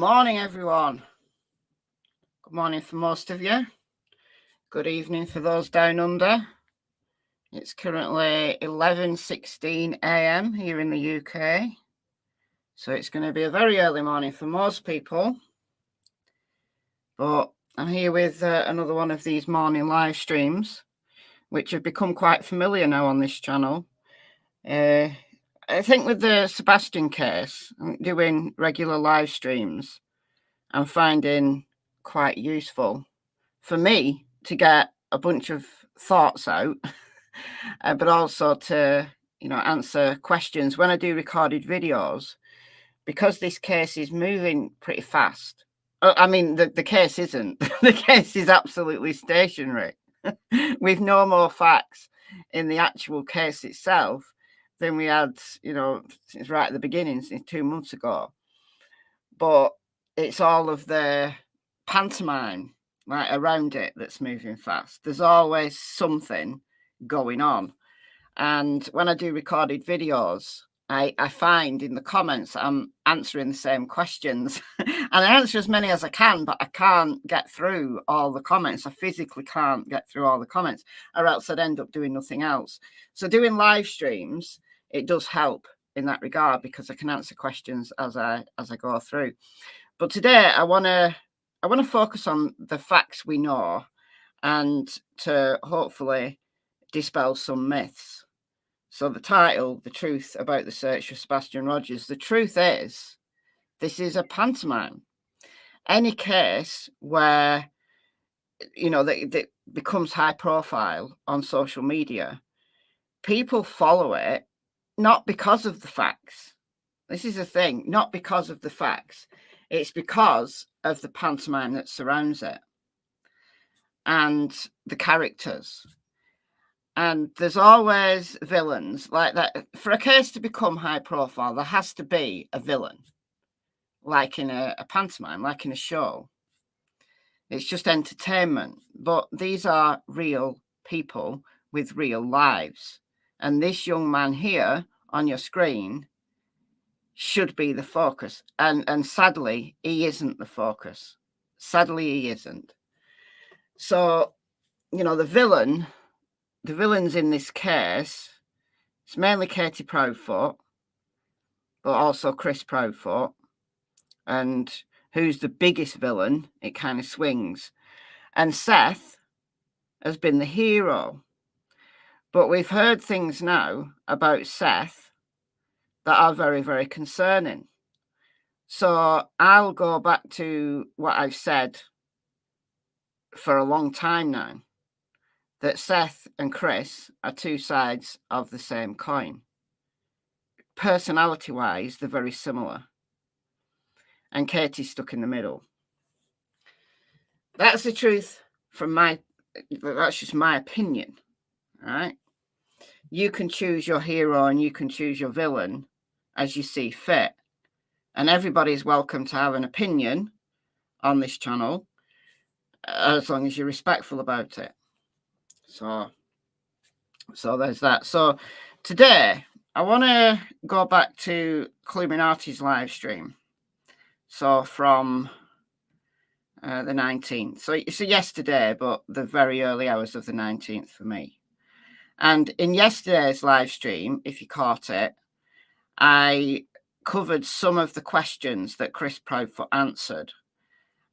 morning, everyone. Good morning for most of you. Good evening for those down under. It's currently 11:16 a.m. here in the UK. So it's going to be a very early morning for most people. But I'm here with another one of these morning live streams, which have become quite familiar now on this channel. I think with the Sebastian case, doing regular live streams, I'm finding quite useful for me to get a bunch of thoughts out, but also to, answer questions when I do recorded videos, because this case is moving pretty fast. I mean, the case isn't. The case is absolutely stationary. We've no more facts in the actual case itself than we had, since right at the beginning, since 2 months ago. But it's all of the pantomime around it that's moving fast. There's always something going on. And when I do recorded videos, I find in the comments I'm answering the same questions. And I answer as many as I can, but I can't get through all the comments. I physically can't get through all the comments, or else I'd end up doing nothing else. So doing live streams, it does help in that regard, because I can answer questions as I go through. But today I want to focus on the facts we know, and to hopefully dispel some myths. So the title, The Truth About the Search for Sebastian Rogers. The truth is, this is a pantomime. Any case where, that becomes high profile on social media, people follow it not because of the facts. This is the thing, not because of the facts. It's because of the pantomime that surrounds it and the characters. And there's always villains like that. For a case to become high profile, there has to be a villain, like in a pantomime, like in a show. It's just entertainment. But these are real people with real lives. And this young man here on your screen should be the focus. And sadly, he isn't the focus. Sadly, he isn't. So, the villains in this case, it's mainly Katie Proudfoot, but also Chris Proudfoot. And who's the biggest villain? It kind of swings. And Seth has been the hero. But we've heard things now about Seth that are very, very concerning. So I'll go back to what I've said for a long time now, that Seth and Chris are two sides of the same coin. Personality-wise, they're very similar. And Katie's stuck in the middle. That's the truth that's just my opinion, right? You can choose your hero and you can choose your villain as you see fit. And everybody's welcome to have an opinion on this channel, as long as you're respectful about it. So there's that. So today I want to go back to Illuminati's live stream. So from the 19th. So yesterday, but the very early hours of the 19th for me. And in yesterday's live stream, if you caught it, I covered some of the questions that Chris Proudfoot answered.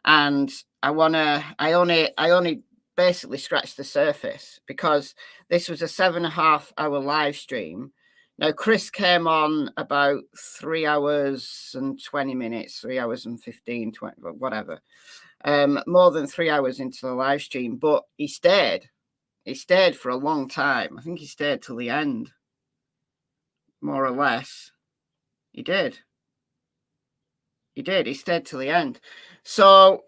And I only basically scratched the surface, because this was a 7.5 hour live stream. Now, Chris came on about 3 hours and 20 minutes, 3 hours and 15, 20, whatever. More than 3 hours into the live stream, but he stayed. He stayed for a long time. I think he stayed till the end, more or less. He did. He stayed till the end. So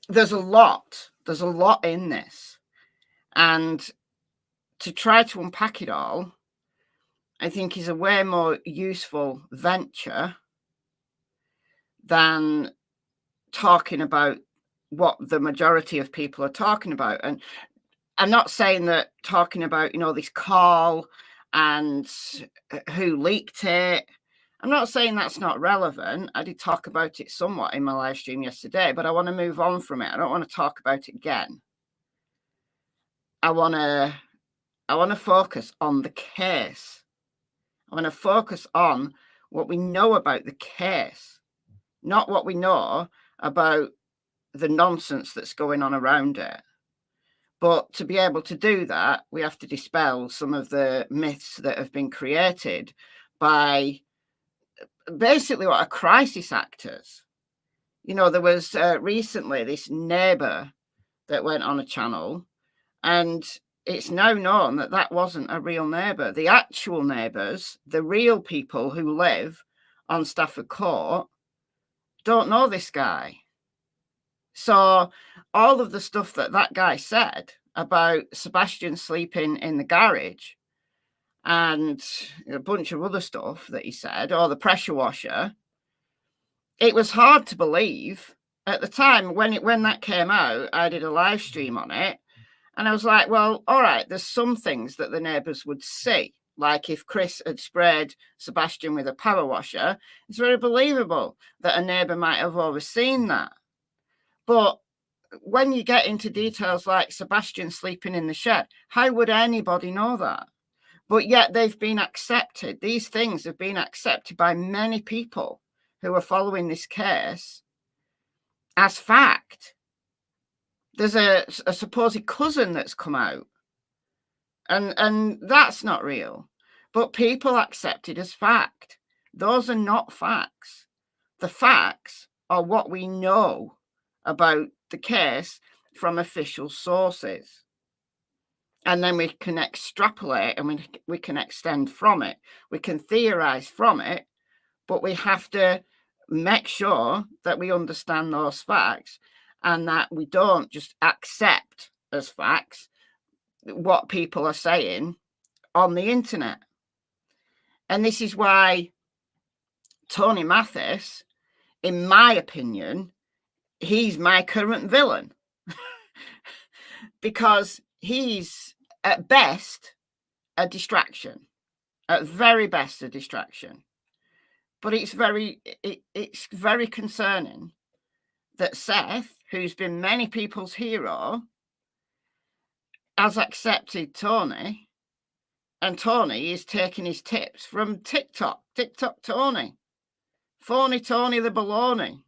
there's a lot in this. And to try to unpack it all, I think is a way more useful venture than talking about what the majority of people are talking about. And I'm not saying that talking about, this call and who leaked it I'm not saying that's not relevant. I did talk about it somewhat in my live stream yesterday, but I want to move on from it. I don't want to talk about it again. I want to focus on the case. I want to focus on what we know about the case, not what we know about the nonsense that's going on around it. But to be able to do that, we have to dispel some of the myths that have been created by basically what are crisis actors. You know, there was recently this neighbour that went on a channel, and it's now known that that wasn't a real neighbour. The actual neighbours, the real people who live on Stafford Court, don't know this guy. So all of the stuff that that guy said about Sebastian sleeping in the garage and a bunch of other stuff that he said, or the pressure washer, it was hard to believe at the time when that came out. I did a live stream on it, and I was like, well, all right, there's some things that the neighbours would see. Like if Chris had sprayed Sebastian with a power washer, it's very believable that a neighbour might have overseen that. But when you get into details like Sebastian sleeping in the shed, how would anybody know that? But yet they've been accepted. These things have been accepted by many people who are following this case as fact. There's a supposed cousin that's come out, and that's not real. But people accept it as fact. Those are not facts. The facts are what we know about the case from official sources. And then we can extrapolate and we can extend from it. We can theorize from it, but we have to make sure that we understand those facts and that we don't just accept as facts what people are saying on the internet. And this is why Tony Mathis, in my opinion, he's my current villain. Because he's at best a distraction, at very best a distraction. But it's very concerning that Seth, who's been many people's hero, has accepted Tony, and Tony is taking his tips from TikTok Tony, phony Tony the baloney.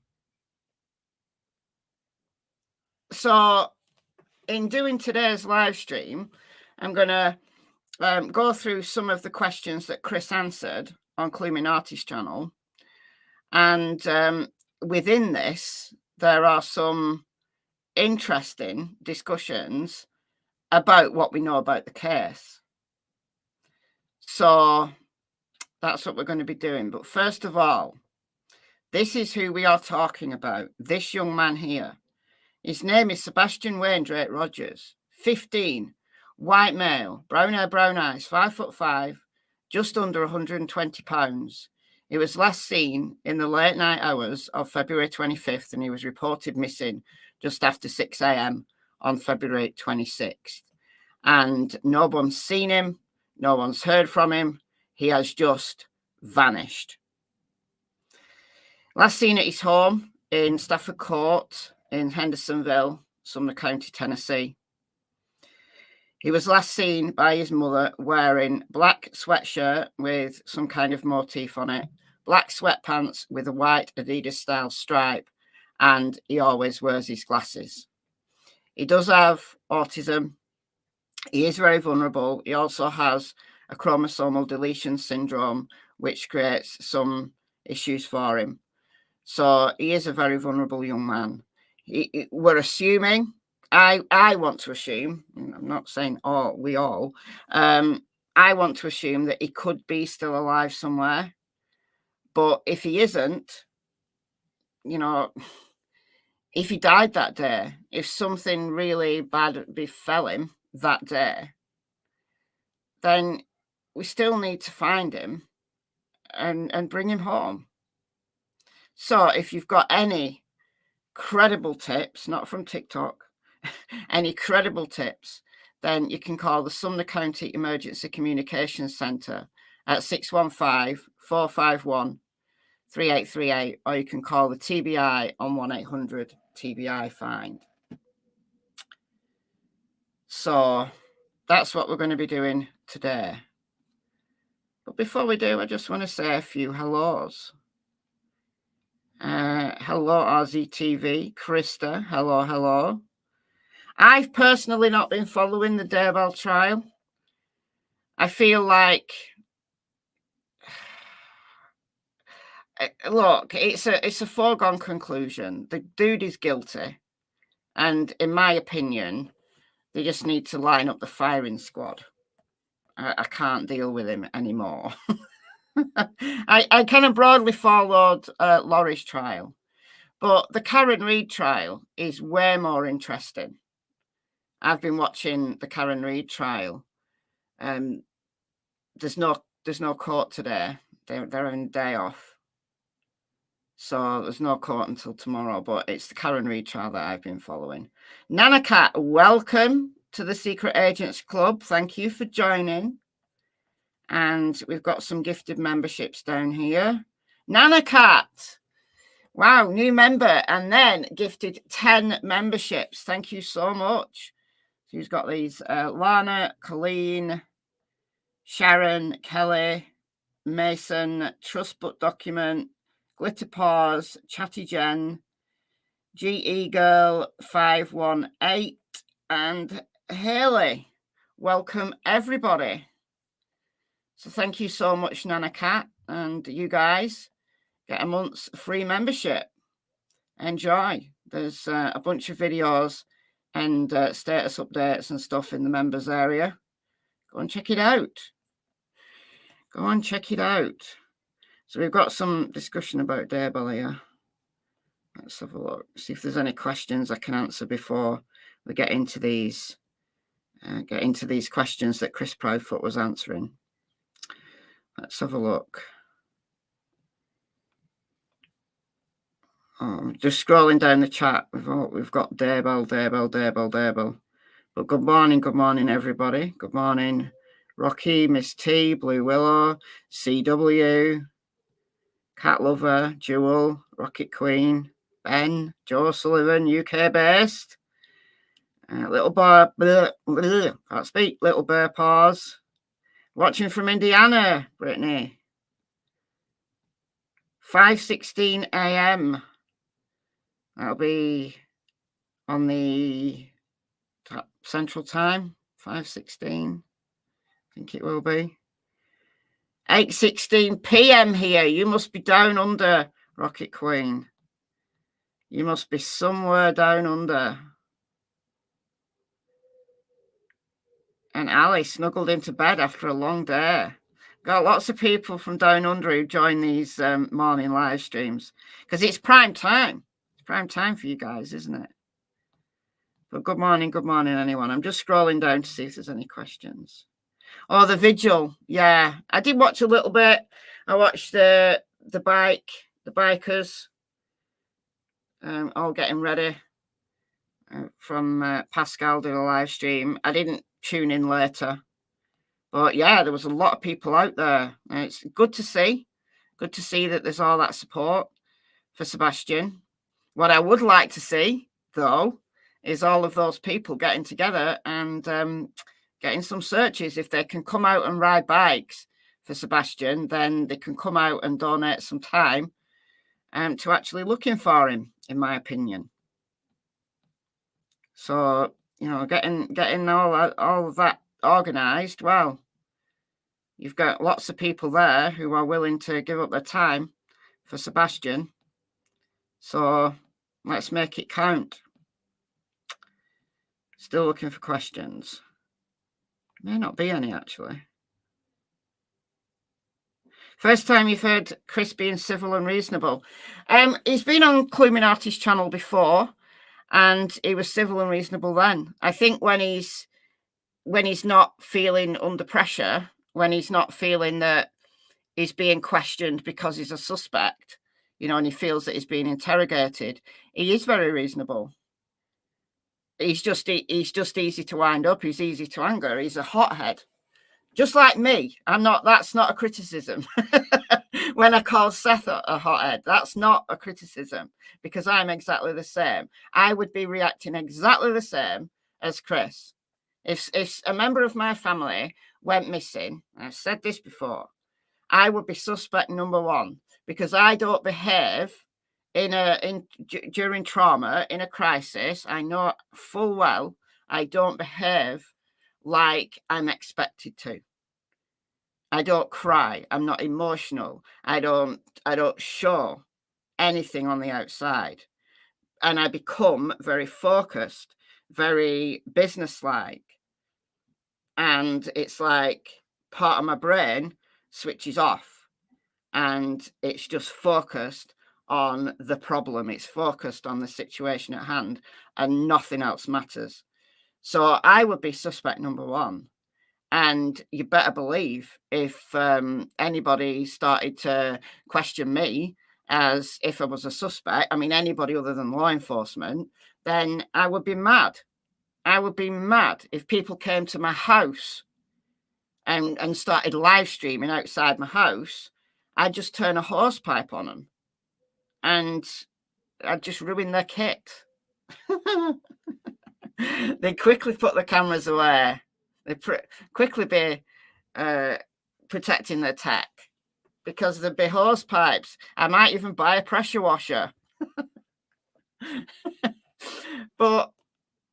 So in doing today's live stream, I'm going to go through some of the questions that Chris answered on Cluminati's channel. And within this, there are some interesting discussions about what we know about the case. So that's what we're going to be doing. But first of all, this is who we are talking about. This young man here. His name is Sebastian Rogers, 15, white male, brown hair, brown eyes, 5'5", just under 120 pounds. He was last seen in the late night hours of February 25th, and he was reported missing just after 6 a.m. on February 26th. And no one's seen him, no one's heard from him. He has just vanished. Last seen at his home in Stafford Court in Hendersonville, Sumner County, Tennessee. He was last seen by his mother wearing black sweatshirt with some kind of motif on it, black sweatpants with a white Adidas style stripe, and he always wears his glasses. He does have autism. He is very vulnerable. He also has a chromosomal deletion syndrome, which creates some issues for him. So he is a very vulnerable young man. We're assuming, I want to assume, I'm not saying we all, I want to assume that he could be still alive somewhere. But if he isn't, you know, if he died that day, if something really bad befell him that day, then we still need to find him and bring him home. So if you've got any credible tips, not from TikTok, any credible tips, then you can call the Sumner County Emergency Communications Centre at 615-451-8888. 3838, or you can call the TBI on 1800 TBI find. So that's what we're going to be doing today. But before we do, I just want to say a few hellos. Hello, RZTV, Krista, hello. I've personally not been following the Daybell trial. I feel like, look, it's a foregone conclusion. The dude is guilty. And in my opinion, they just need to line up the firing squad. I can't deal with him anymore. I kind of broadly followed Laurie's trial. But the Karen Reid trial is way more interesting. I've been watching the Karen Reid trial. There's no court today. They're having a day off. So there's no court until tomorrow, but it's the Karen Reid trial that I've been following. Nana Cat, welcome to the Secret Agents Club. Thank you for joining. And we've got some gifted memberships down here. Nana Cat. Wow, new member, and then gifted 10 memberships. Thank you so much. So who's got these? Lana, Colleen, Sharon, Kelly, Mason, Trust But Document, Glitter Paws, Chatty Jen, GE Girl 518, and Haley. Welcome, everybody. So thank you so much, Nana Cat, and you guys get a month's free membership. Enjoy. There's a bunch of videos and status updates and stuff in the members area. Go and check it out. Go and check it out. So we've got some discussion about Daybell here. Let's have a look. See if there's any questions I can answer before we get into these questions that Chris Proudfoot was answering. Let's have a look. Oh, just scrolling down the chat. We've got Daybell. But good morning, everybody. Good morning, Rocky, Miss T, Blue Willow, CW, Cat Lover, Jewel, Rocket Queen, Ben, Joe Sullivan, UK based, Little Bear, can't speak, Little Bear Paws, watching from Indiana, Brittany, 5:16 a.m. That'll be on the Central Time, 5:16. I think it will be. 8:16 p.m. here. You must be down under, Rocket Queen. You must be somewhere down under. And Ali snuggled into bed after a long day. Got lots of people from down under who join these morning live streams because it's prime time. Prime time for you guys, isn't it? But good morning, anyone. I'm just scrolling down to see if there's any questions. Oh, the vigil. Yeah, I did watch a little bit. I watched the bikers all getting ready from Pascal did a live stream. I didn't tune in later. But yeah, there was a lot of people out there. And it's good to see. Good to see that there's all that support for Sebastian. What I would like to see, though, is all of those people getting together and getting some searches. If they can come out and ride bikes for Sebastian, then they can come out and donate some time to actually looking for him, in my opinion. So, you know, getting all of that organised, well, you've got lots of people there who are willing to give up their time for Sebastian. So let's make it count. Still looking for questions. May not be any, actually. First time you've heard Chris being civil and reasonable. He's been on Cluminati's channel before, and he was civil and reasonable then. I think when he's not feeling under pressure, when he's not feeling that he's being questioned because he's a suspect, you know, and he feels that he's being interrogated, he is very reasonable. He's just easy to wind up. He's easy to anger. He's a hothead, just like me. That's not a criticism. when I call Seth a hothead, that's not a criticism, because I'm exactly the same. I would be reacting exactly the same as Chris. If a member of my family went missing, I've said this before, I would be suspect number one, because I don't behave during trauma, in a crisis. I know full well I don't behave like I'm expected to. I don't cry. I'm not emotional. I don't show anything on the outside. And I become very focused, very businesslike. And it's like part of my brain switches off and it's just focused on the problem. It's focused on the situation at hand and nothing else matters. So I would be suspect number one. And you better believe if anybody started to question me as if I was a suspect, I mean, anybody other than law enforcement, then I would be mad. I would be mad if people came to my house and started live streaming outside my house. I'd just turn a hose pipe on them and I'd just ruin their kit. They'd quickly put the cameras away. They'd quickly be protecting their tech, because there'd be hose pipes. I might even buy a pressure washer. But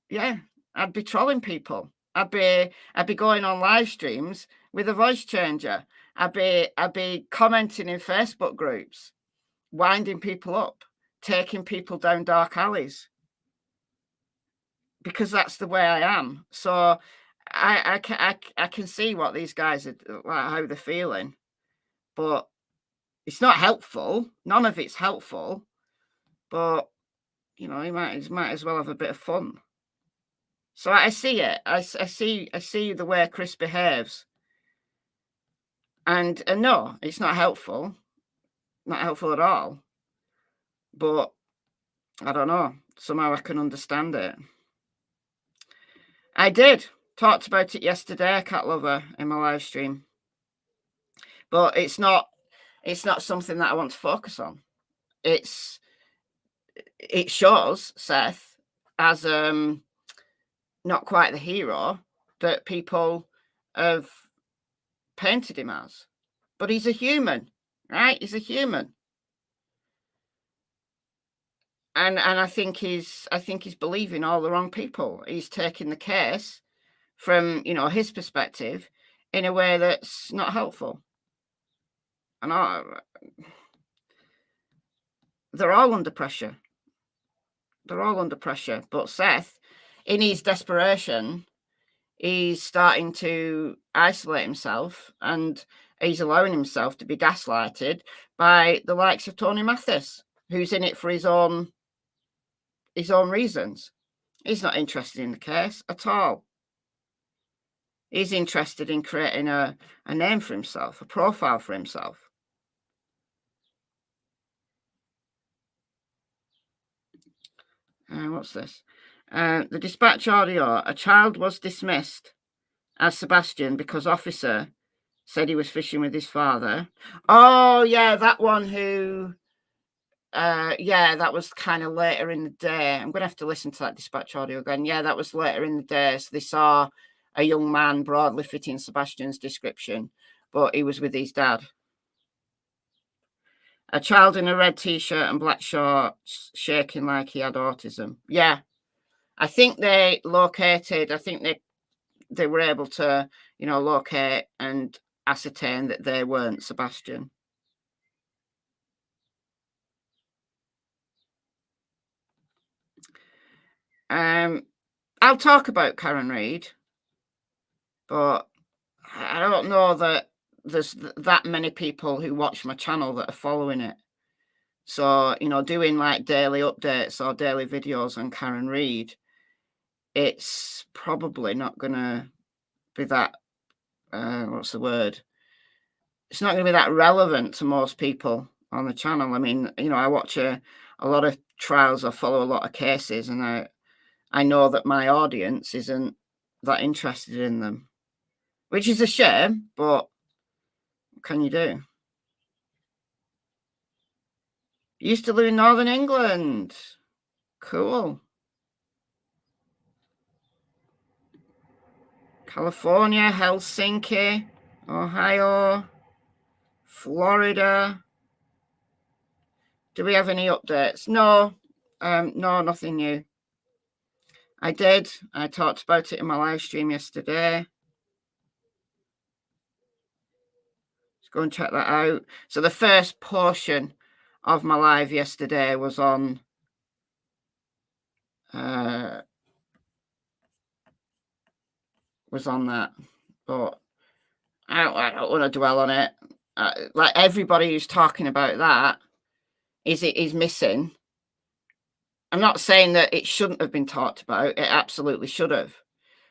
yeah, I'd be trolling people. I'd be going on live streams with a voice changer. I'd be commenting in Facebook groups, winding people up, taking people down dark alleys, because that's the way I am. So I can see what these guys are like, how they're feeling, but it's not helpful. None of it's helpful. But you know, you might as well have a bit of fun. So I see it. I see the way Chris behaves, and no, it's not helpful. Not helpful at all. But I don't know. Somehow I can understand it. I did talked about it yesterday, Cat Lover, in my live stream. But it's not something that I want to focus on. It shows Seth as not quite the hero that people have painted him as. But he's a human, right? He's a human. And I think he's believing all the wrong people. He's taking the case from, you know, his perspective in a way that's not helpful. And they're all under pressure. They're all under pressure. But Seth, in his desperation, he's starting to isolate himself, and he's allowing himself to be gaslighted by the likes of Tony Mathis, who's in it for his own reasons. He's not interested in the case at all. He's interested in creating a name for himself, a profile for himself. What's this? The dispatch audio. A child was dismissed as Sebastian because officer said he was fishing with his father. Oh, yeah, that one who... yeah, that was kind of later in the day. I'm going to have to listen to that dispatch audio again. Yeah, that was later in the day. So they saw a young man broadly fitting Sebastian's description, but he was with his dad. A child in a red t-shirt and black shorts shaking like he had autism. Yeah, I think they located, I think they were able to, you know, locate and ascertain that they weren't Sebastian. I'll talk about Karen Reid, but I don't know that there's that many people who watch my channel that are following it. So, you know, doing like daily updates or daily videos on Karen Reid, it's probably not going to be that, what's the word? It's not going to be that relevant to most people on the channel. I mean, you know, I watch a lot of trials, I follow a lot of cases, and I know that my audience isn't that interested in them, which is a shame, but what can you do? Used to live in Northern England. Cool. California, Helsinki, Ohio, Florida. Do we have any updates? No, no, nothing new. I talked about it in my live stream yesterday. Let's go and check that out. So the first portion of my live yesterday was on that, but I don't want to dwell on it. Like everybody who's talking about that is missing. I'm not saying that it shouldn't have been talked about. It absolutely should have.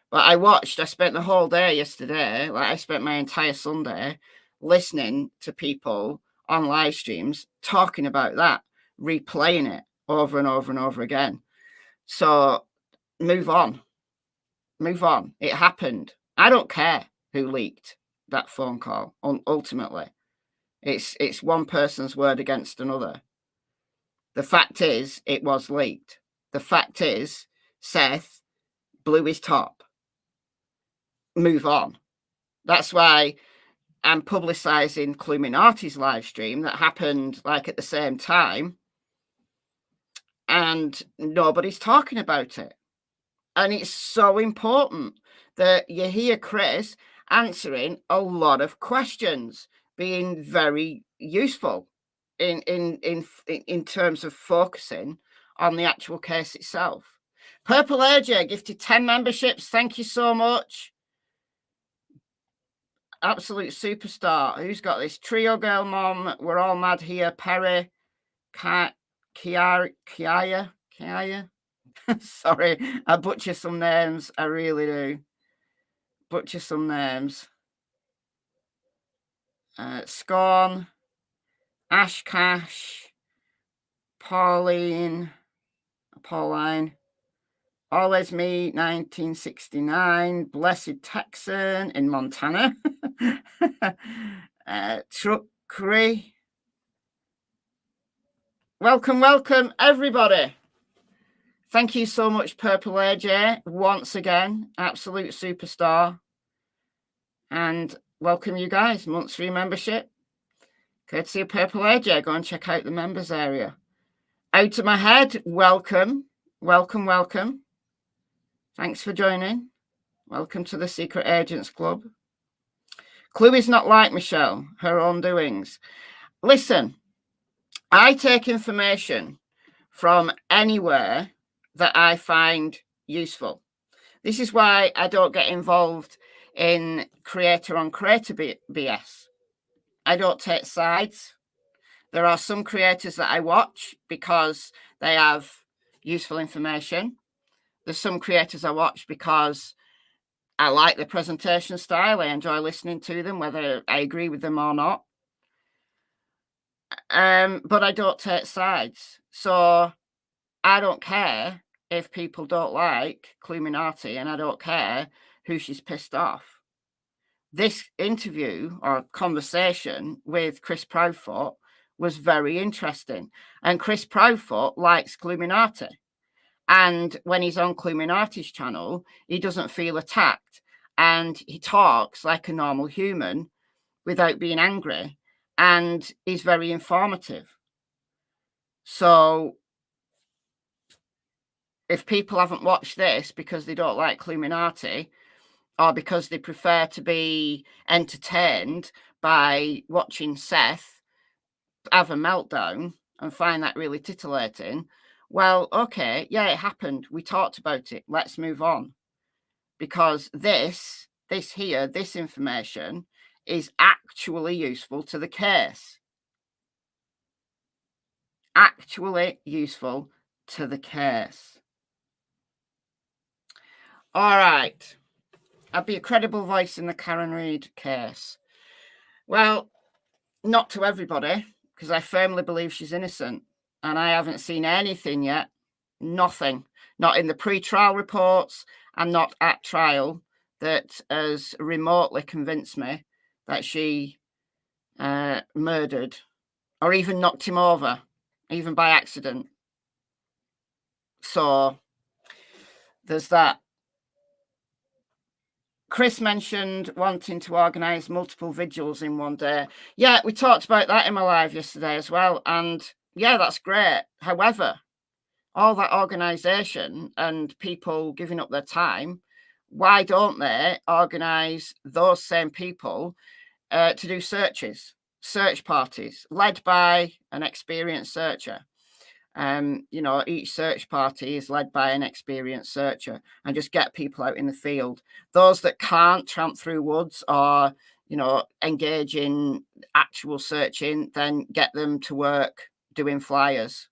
But I spent the whole day yesterday, like I spent my entire Sunday listening to people on live streams talking about that, replaying it over and over and over again. So move on. Move on. It happened. I don't care who leaked that phone call. Ultimately, it's one person's word against another. The fact is, it was leaked. The fact is, Seth blew his top. Move on. That's why I'm publicising Cluminati's live stream that happened like at the same time, and nobody's talking about it. And it's so important that you hear Chris answering a lot of questions, being very useful in terms of focusing on the actual case itself. Purple AJ gifted 10 memberships. Thank you so much. Absolute superstar. Who's got this? Trio Girl Mom. We're all mad here. Perry. Kiaya. Sorry, I butcher some names. I really do. Butcher some names. Scorn. Ash Cash. Pauline. Always Me, 1969. Blessed Texan in Montana. Truckery. Welcome, everybody. Thank you so much, Purple AJ. Once again, absolute superstar. And welcome you guys. Month 3 membership. Courtesy of Purple AJ. Go and check out the members area. Out of my head, welcome. Thanks for joining. Welcome to the Secret Agents Club. Clue is not like Michelle, her own doings. Listen, I take information from anywhere that I find useful. This is why I don't get involved in creator on creator BS. I don't take sides. There are some creators that I watch because they have useful information. There's some creators I watch because I like the presentation style. I enjoy listening to them, whether I agree with them or not. But I don't take sides. So I don't care if people don't like Cluminati, and I don't care who she's pissed off. This interview or conversation with Chris Proudfoot was very interesting. And Chris Proudfoot likes Cluminati. And when he's on Cluminati's channel, he doesn't feel attacked. And he talks like a normal human without being angry. And he's very informative. So if people haven't watched this because they don't like Cluminati, or because they prefer to be entertained by watching Seth have a meltdown and find that really titillating, well, okay, yeah, it happened. We talked about it. Let's move on. Because this information is actually useful to the case. Actually useful to the case. All right. I'd be a credible voice in the Karen Reid case. Well, not to everybody, because I firmly believe she's innocent. And I haven't seen anything yet. Nothing. Not in the pre-trial reports and not at trial that has remotely convinced me that she murdered or even knocked him over even by accident. So there's that. Chris mentioned wanting to organise multiple vigils in one day. Yeah, we talked about that in my live yesterday as well. And yeah, that's great. However, all that organisation and people giving up their time, why don't they organise those same people to do search parties led by an experienced searcher? You know, each search party is led by an experienced searcher, and just get people out in the field. Those that can't tramp through woods or, you know, engage in actual searching, then get them to work doing flyers,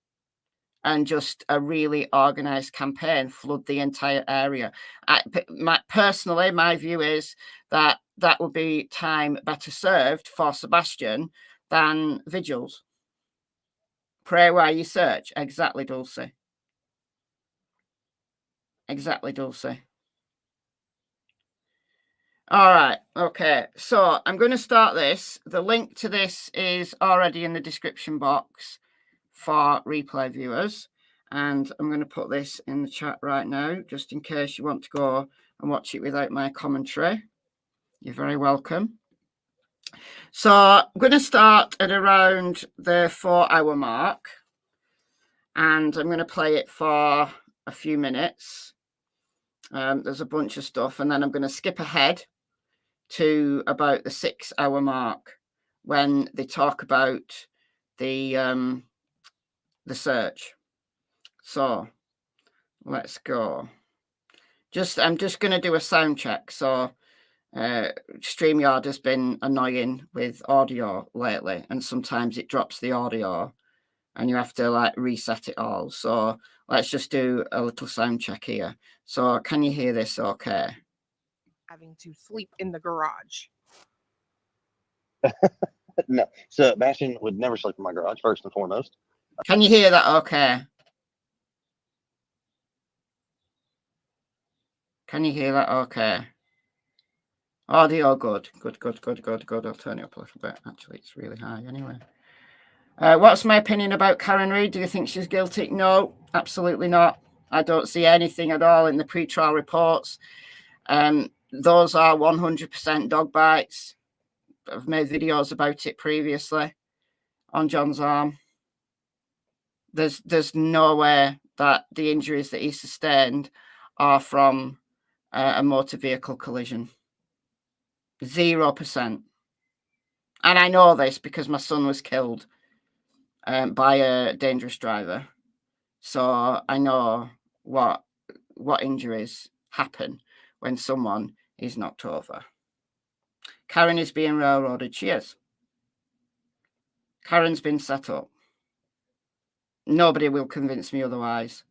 and just a really organized campaign, flood the entire area. Personally, my view is that that would be time better served for Sebastian than vigils. Pray while you search. Exactly, Dulcie. Exactly, Dulcie. All right. Okay. So I'm going to start this. The link to this is already in the description box for replay viewers. And I'm going to put this in the chat right now, just in case you want to go and watch it without my commentary. You're very welcome. So I'm going to start at around the 4-hour mark. And I'm going to play it for a few minutes. There's a bunch of stuff. And then I'm going to skip ahead to about the 6-hour mark when they talk about the search. So let's go. I'm just going to do a sound check. So StreamYard has been annoying with audio lately, and sometimes it drops the audio and you have to like reset it all. So let's just do a little sound check here. So can you hear this okay? Having to sleep in the garage. No, Sebastian would never sleep in my garage, first and foremost. Can you hear that okay? Can you hear that okay? Audio good. Good. I'll turn it up a little bit. Actually, it's really high anyway. What's my opinion about Karen Reid? Do you think she's guilty? No, absolutely not. I don't see anything at all in the pre-trial reports. Those are 100% dog bites. I've made videos about it previously on John's arm. There's no way that the injuries that he sustained are from a motor vehicle collision. 0%. And I know this because my son was killed by a dangerous driver. So I know what injuries happen when someone is knocked over. Karen is being railroaded. She is. Karen's been set up. Nobody will convince me otherwise.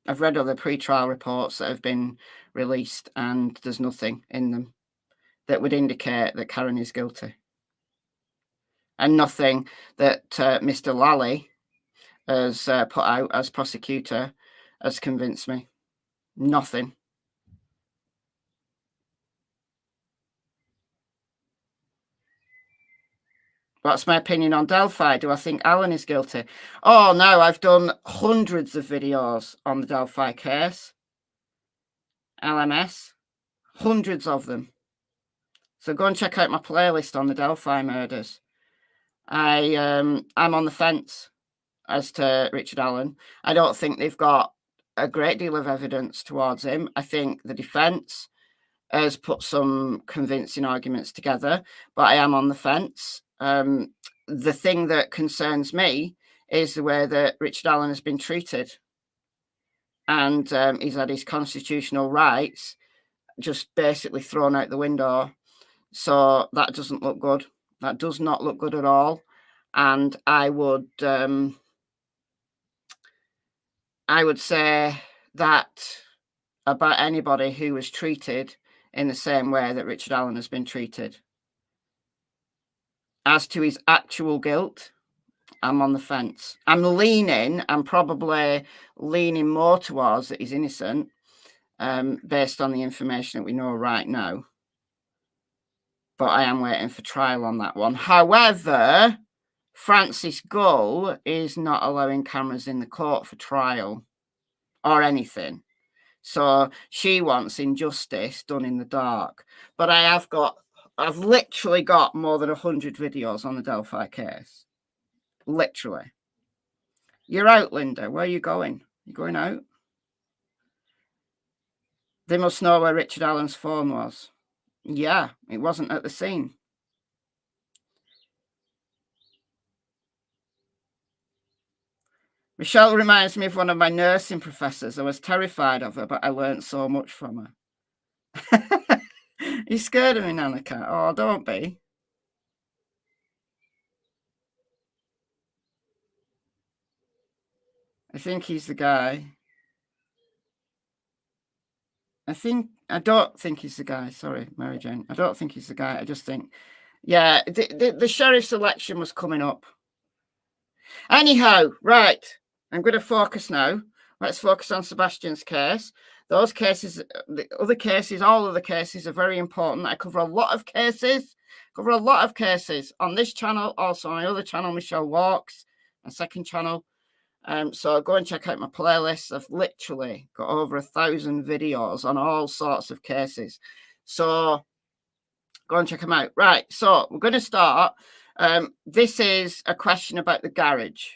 I've read other pre-trial reports that have been released, and there's nothing in them that would indicate that Karen is guilty. And nothing that Mr. Lally has put out as prosecutor has convinced me. Nothing. What's my opinion on Delphi? Do I think Alan is guilty? Oh, no, I've done hundreds of videos on the Delphi case. LMS. Hundreds of them. So go and check out my playlist on the Delphi murders. I'm on the fence as to Richard Allen. I don't think they've got a great deal of evidence towards him. I think the defence has put some convincing arguments together, but I am on the fence. The thing that concerns me is the way that Richard Allen has been treated. And he's had his constitutional rights just basically thrown out the window. So that doesn't look good. That does not look good at all. And I would say that about anybody who was treated in the same way that Richard Allen has been treated. As to his actual guilt, I'm on the fence. I'm probably leaning more towards that he's innocent, based on the information that we know right now. But I am waiting for trial on that one. However, Francis Gull is not allowing cameras in the court for trial or anything. So she wants injustice done in the dark. But I've literally got more than 100 videos on the Delphi case. Literally. You're out, Linda. Where are you going? You going out? They must know where Richard Allen's phone was. Yeah, it wasn't at the scene. Michelle reminds me of one of my nursing professors. I was terrified of her, but I learned so much from her. You scared of me, Nanika? Oh, don't be. I think he's the guy. I don't think he's the guy. Sorry, Mary Jane. I don't think he's the guy. I just think, yeah, the sheriff's election was coming up. Anyhow, right. I'm going to focus now. Let's focus on Sebastian's case. Those cases, the other cases, all of the cases are very important. I cover a lot of cases. On this channel, also on my other channel, Michelle Walks, my second channel. So go and check out my playlist. I've literally got over 1,000 videos on all sorts of cases. So go and check them out. Right, so we're going to start. This is a question about the garage.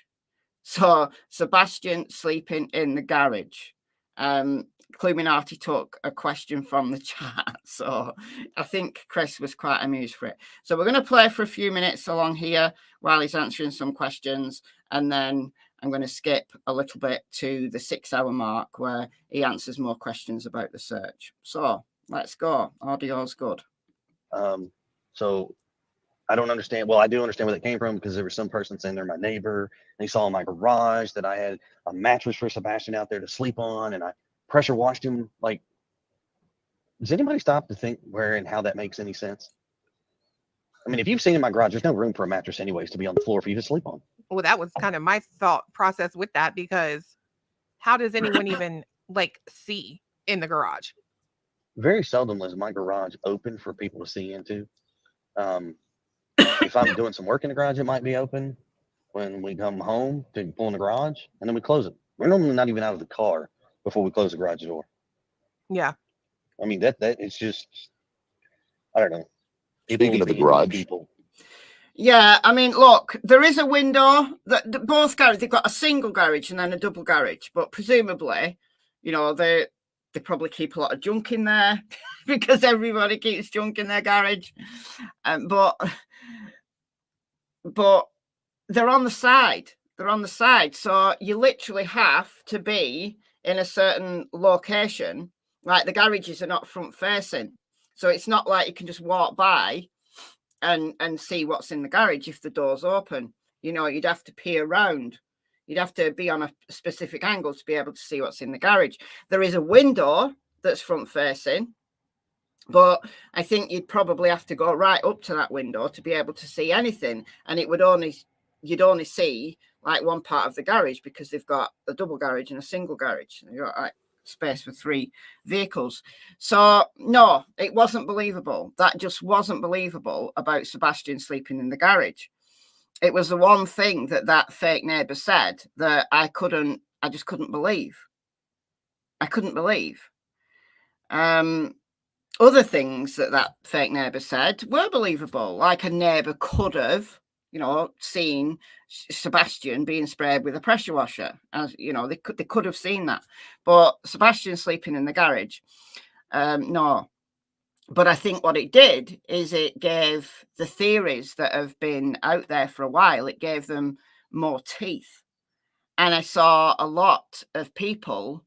So Sebastian sleeping in the garage. Cluminati took a question from the chat. So I think Chris was quite amused for it. So we're going to play for a few minutes along here while he's answering some questions. And then I'm going to skip a little bit to the 6-hour mark where he answers more questions about the search. So let's go. Audio's good. So I don't understand. Well, I do understand where that came from because there was some person saying they're my neighbor. And he saw in my garage that I had a mattress for Sebastian out there to sleep on, and I pressure washed him. Like, does anybody stop to think where and how that makes any sense? I mean, if you've seen in my garage, there's no room for a mattress anyways to be on the floor for you to sleep on. Well, that was kind of my thought process with that, because how does anyone even like see in the garage? Very seldom is my garage open for people to see into. If I'm doing some work in the garage, it might be open when we come home to pull in the garage, and then we close it. We're normally not even out of the car before we close the garage door. Yeah. I mean, that it's just, I don't know. Speaking of the garage, people. Yeah, I mean, look, there is a window that both garages, they've got a single garage and then a double garage, but presumably, you know, they probably keep a lot of junk in there because everybody keeps junk in their garage. But they're on the side. They're on the side. So you literally have to be in a certain location. Like the garages are not front facing. So it's not like you can just walk by and see what's in the garage if the door's open. You know, you'd have to peer around. You'd have to be on a specific angle to be able to see what's in the garage. There is a window that's front facing, but I think you'd probably have to go right up to that window to be able to see anything. And you'd only see like one part of the garage because they've got a double garage and a single garage. They've got like space for 3 vehicles. So no, it wasn't believable. That just wasn't believable about Sebastian sleeping in the garage. It was the one thing that fake neighbor said that I just couldn't believe. I couldn't believe. Other things that fake neighbor said were believable. Like a neighbor could have, you know, seen Sebastian being sprayed with a pressure washer. As you know, they could have seen that. But Sebastian sleeping in the garage, no. But I think what it did is it gave the theories that have been out there for a while, it gave them more teeth. And I saw a lot of people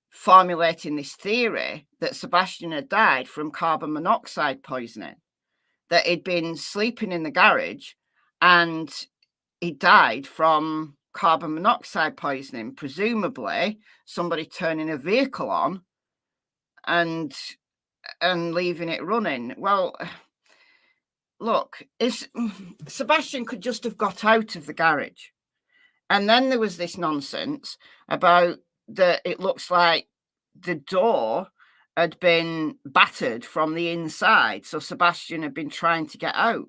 formulating this theory that Sebastian had died from carbon monoxide poisoning, that he'd been sleeping in the garage and he died from carbon monoxide poisoning, presumably somebody turning a vehicle on and leaving it running. Well, look, Sebastian could just have got out of the garage. And then there was this nonsense about that it looks like the door had been battered from the inside. So Sebastian had been trying to get out.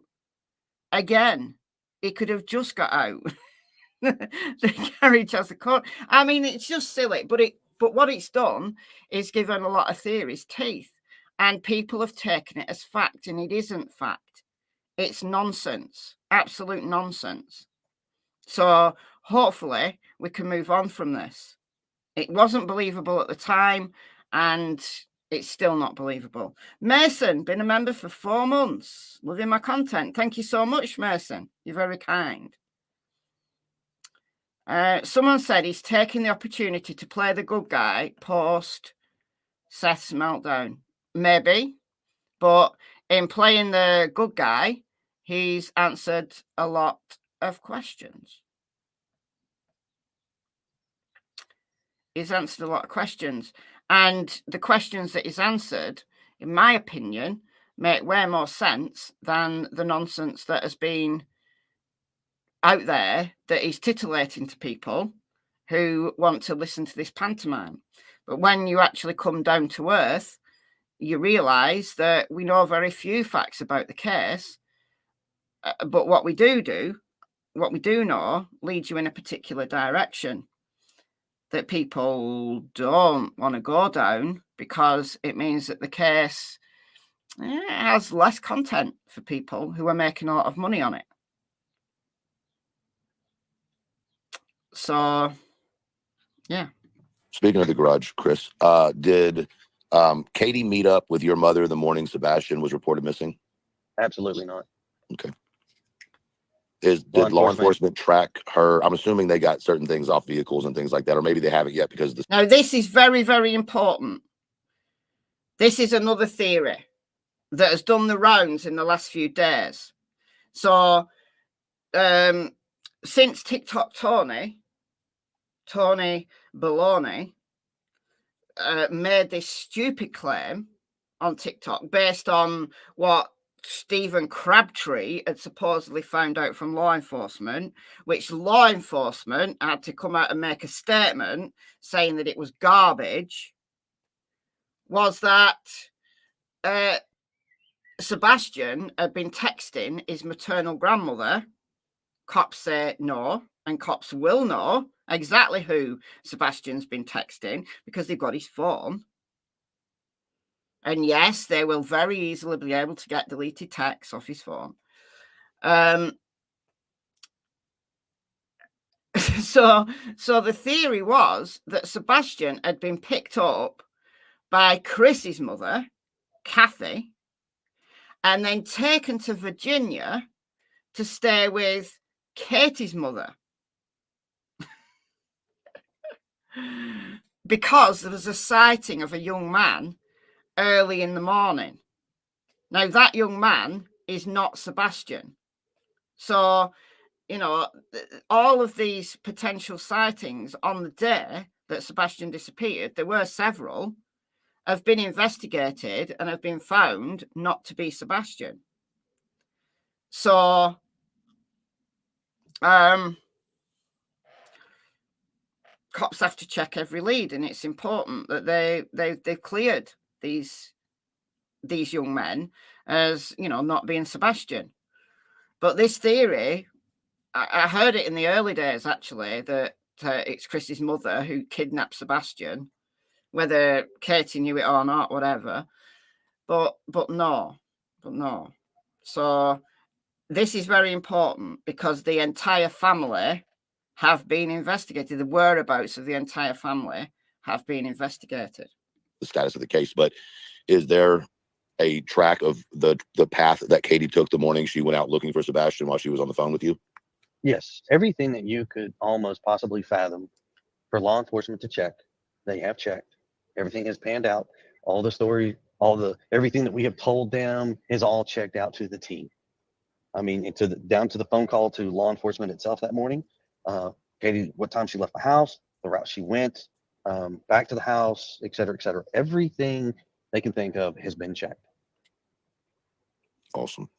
Again, he could have just got out the carriage as a court. I mean, it's just silly, but what it's done is given a lot of theories teeth, and people have taken it as fact, and it isn't fact. It's nonsense, absolute nonsense. So hopefully we can move on from this. It wasn't believable at the time, and it's still not believable. Mason, been a member for 4 months, loving my content. Thank you so much, Mason. You're very kind. Someone said he's taking the opportunity to play the good guy post Seth's meltdown. Maybe, but in playing the good guy, he's answered a lot of questions. He's answered a lot of questions, and the questions that he's answered, in my opinion, make way more sense than the nonsense that has been out there that is titillating to people who want to listen to this pantomime. But when you actually come down to earth, you realise that we know very few facts about the case, but what we do know leads you in a particular direction that people don't want to go down, because it means that the case has less content for people who are making a lot of money on it. So, yeah. Speaking of the garage, Chris, did Katie meet up with your mother the morning Sebastian was reported missing? Absolutely not. Okay. Did law enforcement track her? I'm assuming they got certain things off vehicles and things like that, or maybe they haven't yet because Now, this is very, very important. This is another theory that has done the rounds in the last few days. So, since TikTok Tony Baloney made this stupid claim on TikTok based on what Stephen Crabtree had supposedly found out from law enforcement, which law enforcement had to come out and make a statement saying that it was garbage, was that Sebastian had been texting his maternal grandmother. Cops say no, and cops will know exactly who Sebastian's been texting because they've got his phone. And yes, they will very easily be able to get deleted texts off his phone. So the theory was that Sebastian had been picked up by Chris's mother, Cassie, and then taken to Virginia to stay with Katie's mother. Because there was a sighting of a young man early in the morning. Now, that young man is not Sebastian. So, all of these potential sightings on the day that Sebastian disappeared, there were several, have been investigated and have been found not to be Sebastian. So, cops have to check every lead, and it's important that they've cleared these young men as not being Sebastian. But this theory, I heard it in the early days actually, that it's Chris's mother who kidnapped Sebastian, whether Katie knew it or not, whatever. But no. So this is very important because the entire family have been investigated. The whereabouts of the entire family have been investigated. The status of the case, but is there a track of the path that Katie took the morning she went out looking for Sebastian while she was on the phone with you? Yes, everything that you could almost possibly fathom for law enforcement to check, they have checked. Everything has panned out. All the story, everything that we have told them is all checked out to the T. I mean, down to the phone call to law enforcement itself that morning. Katie, what time she left the house, the route she went, back to the house, et cetera, et cetera. Everything they can think of has been checked. Awesome.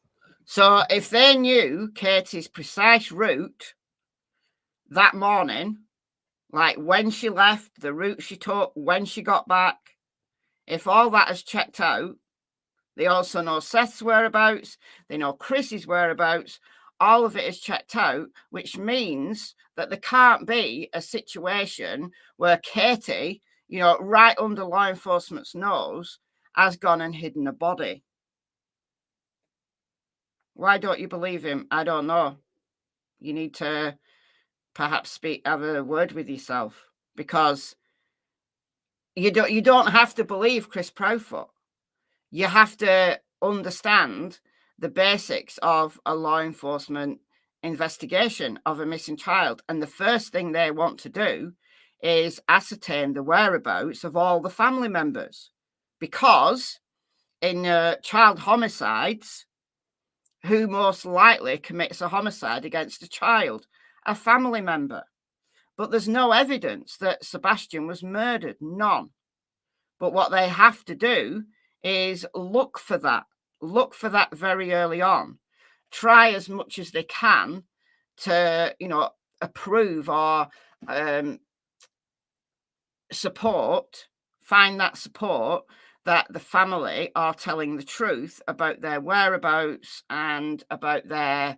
So if they knew Katie's precise route that morning, like when she left, the route she took, when she got back, if all that is checked out, they also know Seth's whereabouts, they know Chris's whereabouts, all of it is checked out, which means that there can't be a situation where Katie, you know, right under law enforcement's nose, has gone and hidden a body. Why don't you believe him? I don't know. You need to perhaps have a word with yourself, because you don't have to believe Chris Proudfoot. You have to understand the basics of a law enforcement investigation of a missing child. And the first thing they want to do is ascertain the whereabouts of all the family members. Because in child homicides, who most likely commits a homicide against a child? A family member. But there's no evidence that Sebastian was murdered. None. But what they have to do is look for that very early on. Try as much as they can to, you know, approve or support, find that support that the family are telling the truth about their whereabouts and about their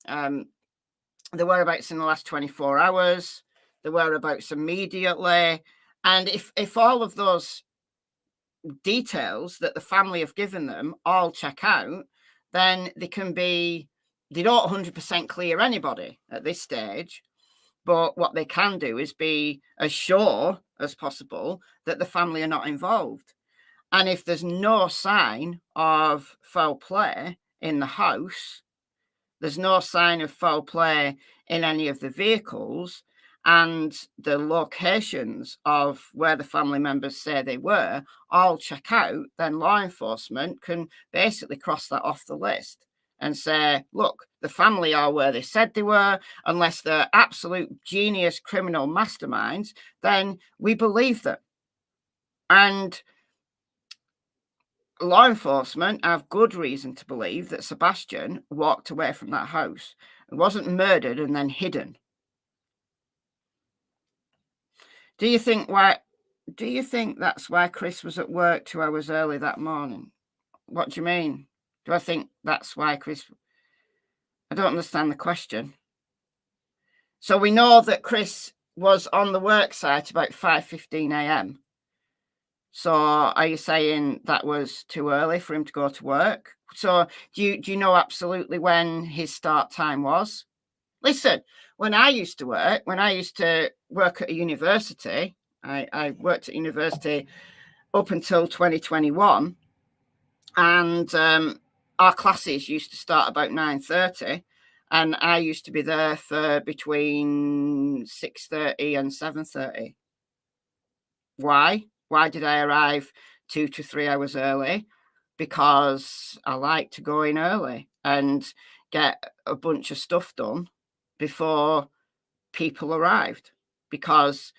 the whereabouts in the last 24 hours, the whereabouts immediately. And if all of those details that the family have given them all check out, then they don't 100% clear anybody at this stage. But what they can do is be as sure as possible that the family are not involved. And if there's no sign of foul play in the house, there's no sign of foul play in any of the vehicles, and the locations of where the family members say they were all check out, then law enforcement can basically cross that off the list and say, look, the family are where they said they were. Unless they're absolute genius criminal masterminds, then we believe them. And law enforcement have good reason to believe that Sebastian walked away from that house and wasn't murdered and then hidden. Do you think that's why Chris was at work 2 hours early that morning? What do you mean? Do I think that's why Chris? I don't understand the question. So we know that Chris was on the work site about 5:15 a.m. So are you saying that was too early for him to go to work? So do you know absolutely when his start time was? Listen, when I used to work at a university, I worked at university up until 2021, and our classes used to start about 9:30, and I used to be there for between 6:30 and 7:30. Why? Why did I arrive 2 to 3 hours early? Because I like to go in early and get a bunch of stuff done before people arrived, because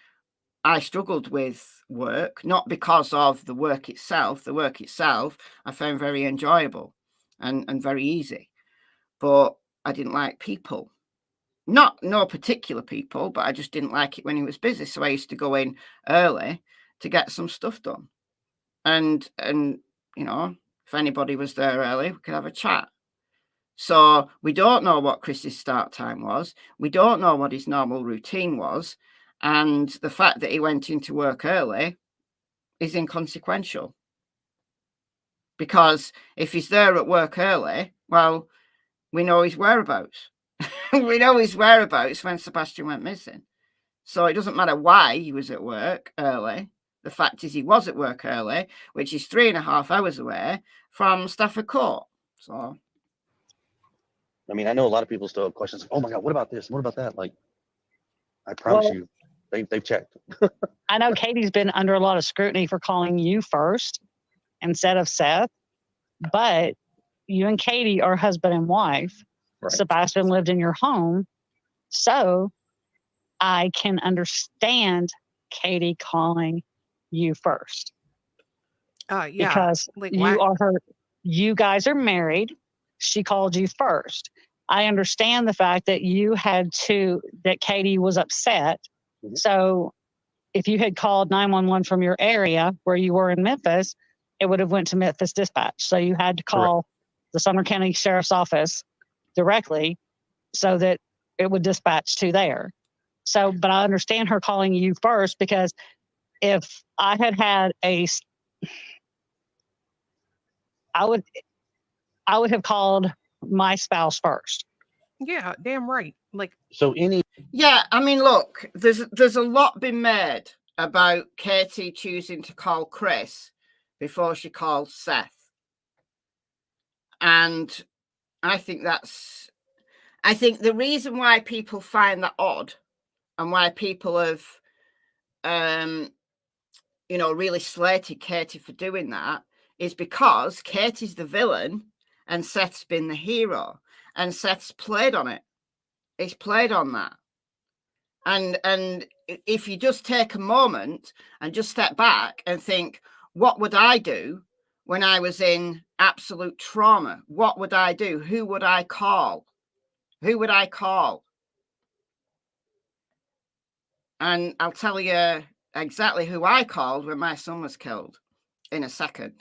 I struggled with work, not because of the work itself. The work itself I found very enjoyable and very easy, but I didn't like people. No particular people, but I just didn't like it when he was busy. So I used to go in early to get some stuff done. And you know, if anybody was there early, we could have a chat. So we don't know what Chris's start time was. We don't know what his normal routine was. And the fact that he went into work early is inconsequential. Because if he's there at work early, well, we know his whereabouts. We know his whereabouts when Sebastian went missing. So it doesn't matter why he was at work early. The fact is he was at work early, which is 3.5 hours away from Stafford Court. So, I mean, I know a lot of people still have questions like, oh my God, what about this? What about that? Like, I promise you, they've checked. I know Katie's been under a lot of scrutiny for calling you first instead of Seth, but you and Katie are husband and wife. Right. Sebastian lived in your home. So I can understand Katie calling you first. Yeah. Because Like, you guys are married. She called you first. I understand the fact that that Katie was upset. Mm-hmm. So if you had called 911 from your area where you were in Memphis, it would have went to Memphis Dispatch. So you had to call the Sumner County Sheriff's Office directly so that it would dispatch to there. So, but I understand her calling you first, because if I had had I would have called my spouse first. Yeah, damn right. Like, So Yeah, I mean, look, there's a lot been made about Katie choosing to call Chris before she called Seth. And I think the reason why people find that odd, and why people have really slated Katie for doing that, is because Katie's the villain and Seth's been the hero, and Seth's played on it. He's played on that. And if you just take a moment and just step back and think, what would I do when I was in absolute trauma? What would I do? Who would I call? Who would I call? And I'll tell you exactly who I called when my son was killed in a second.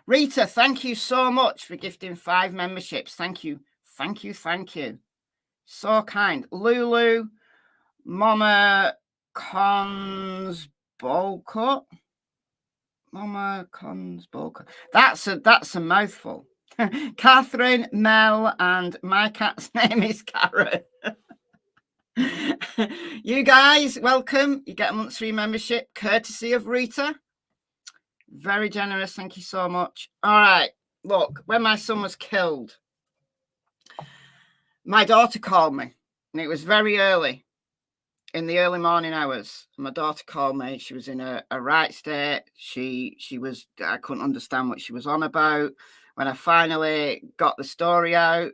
Rita, thank you so much for gifting 5 memberships. Thank you. Thank you. Thank you. So kind. Lulu, Mama Cons Bowl Cut. Mama Cons Bowl Cut. That's a mouthful. Catherine, Mel, and my cat's name is Carrot. You guys, welcome. You get a month's free membership courtesy of Rita. Very generous. Thank you so much. All right. Look, when my son was killed, my daughter called me, and it was very early, in the early morning hours. My daughter called me. She was in a right state. She was, I couldn't understand what she was on about. When I finally got the story out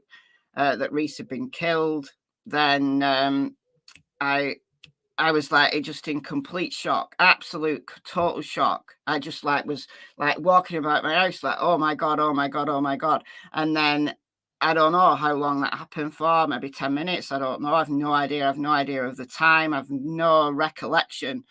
that Reese had been killed, then I was like, just in complete shock, absolute total shock. I just was walking about my house, like, oh my God, oh my God, oh my God. And then I don't know how long that happened for, maybe 10 minutes. I don't know. I have no idea. I have no idea of the time. I have no recollection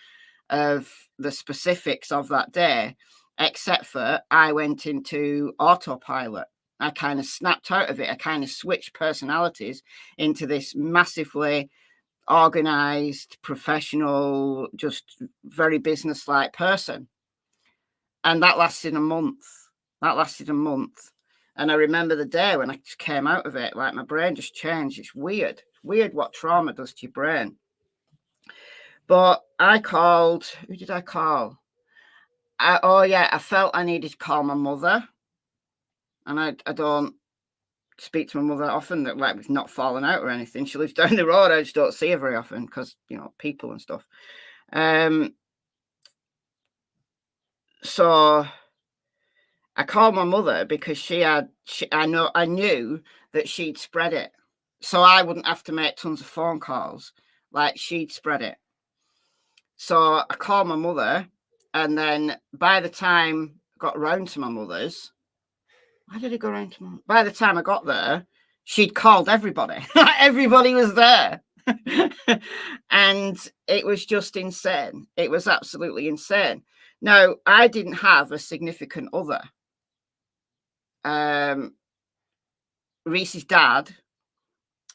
of the specifics of that day, except for I went into autopilot. I kind of snapped out of it. I kind of switched personalities into this massively organized, professional, just very business-like person. And that lasted a month. And I remember the day when I just came out of it, like my brain just changed. It's weird. It's weird what trauma does to your brain. But I called, who did I call? I felt I needed to call my mother. And I don't speak to my mother often, that we've not fallen out or anything. She lives down the road. I just don't see her very often because, people and stuff. So I called my mother because I knew that she'd spread it. So I wouldn't have to make tons of phone calls. Like, she'd spread it. So I called my mother, and then by the time I got round to my mother's, why did I go round to my mother? By the time I got there, she'd called everybody. Everybody was there. And it was just insane. It was absolutely insane. Now, I didn't have a significant other. Reese's dad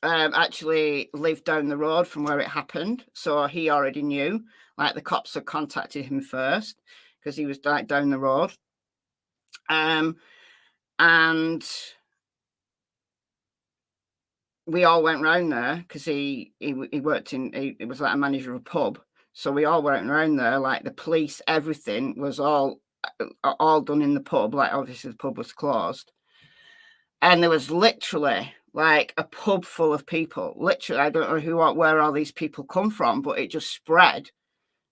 actually lived down the road from where it happened. So he already knew, like, the cops had contacted him first because he was down the road. And we all went round there because he worked he was like a manager of a pub. So we all went round there, like the police, everything was all done in the pub. Like, obviously the pub was closed. And there was literally like a pub full of people. Literally, I don't know where all these people come from, but it just spread.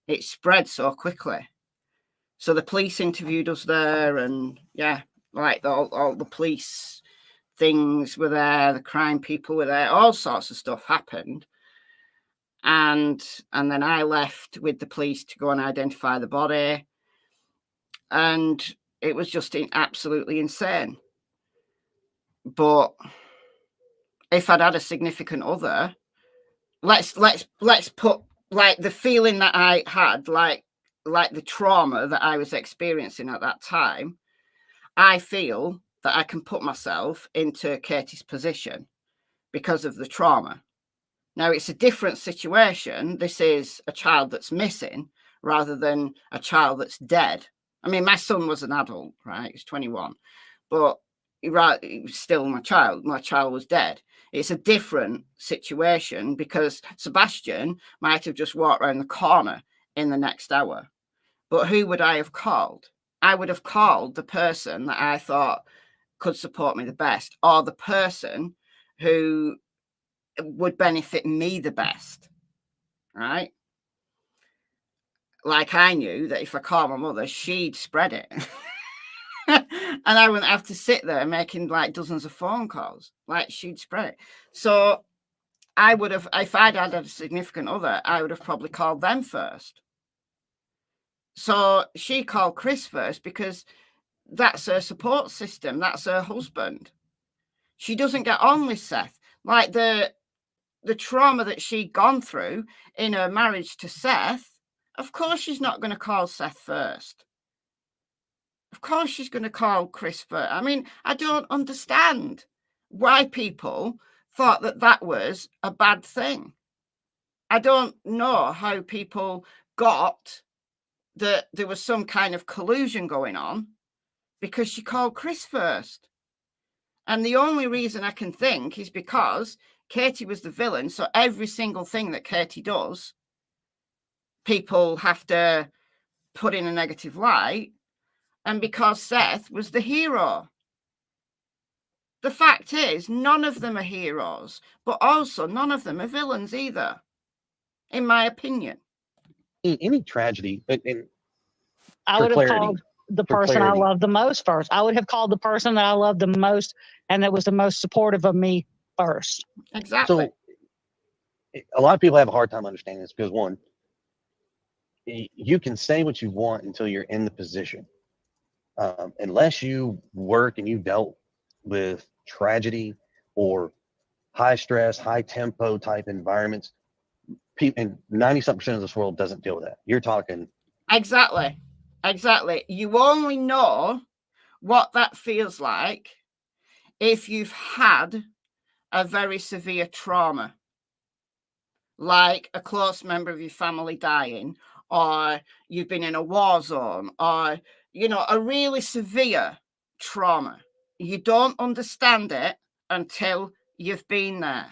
It spread so quickly. So the police interviewed us there, and yeah, like all the police things were there, the crime people were there, all sorts of stuff happened. And then I left with the police to go and identify the body. And it was just absolutely insane. But if I'd had a significant other, let's put, like, the feeling that I had, like the trauma that I was experiencing at that time, I feel that I can put myself into Katie's position, because of the trauma. Now, it's a different situation. This is a child that's missing rather than a child that's dead. I mean, my son was an adult, right? He's 21, but he was still my child. My child was dead. It's a different situation because Sebastian might have just walked around the corner in the next hour. But who would I have called? I would have called the person that I thought could support me the best, or the person who would benefit me the best, right? Like I knew that if I called my mother, she'd spread it. And I wouldn't have to sit there making like dozens of phone calls. Like, she'd spread it. So I would have, if I'd had a significant other, I would have probably called them first. So she called Chris first because that's her support system. That's her husband. She doesn't get on with Seth. Like the trauma that she'd gone through in her marriage to Seth, of course she's not going to call Seth first. Of course she's going to call Chris first. I mean, I don't understand why people thought that that was a bad thing. I don't know how people got that there was some kind of collusion going on because she called Chris first. And the only reason I can think is because Katie was the villain. So every single thing that Katie does, people have to put in a negative light. And because Seth was the hero. The fact is, none of them are heroes, but also none of them are villains either, in my opinion. Any tragedy, and I for would have clarity, called the for person clarity. I loved the most first. I would have called the person that I loved the most and that was the most supportive of me first. Exactly. So a lot of people have a hard time understanding this because, one, you can say what you want until you're in the position. Unless you work and you dealt with tragedy or high stress, high tempo type environments, people, and 90-something% of this world doesn't deal with that. You're talking. Exactly. You only know what that feels like if you've had a very severe trauma, like a close member of your family dying, or you've been in a war zone, or, you know, a really severe trauma. You don't understand it until you've been there.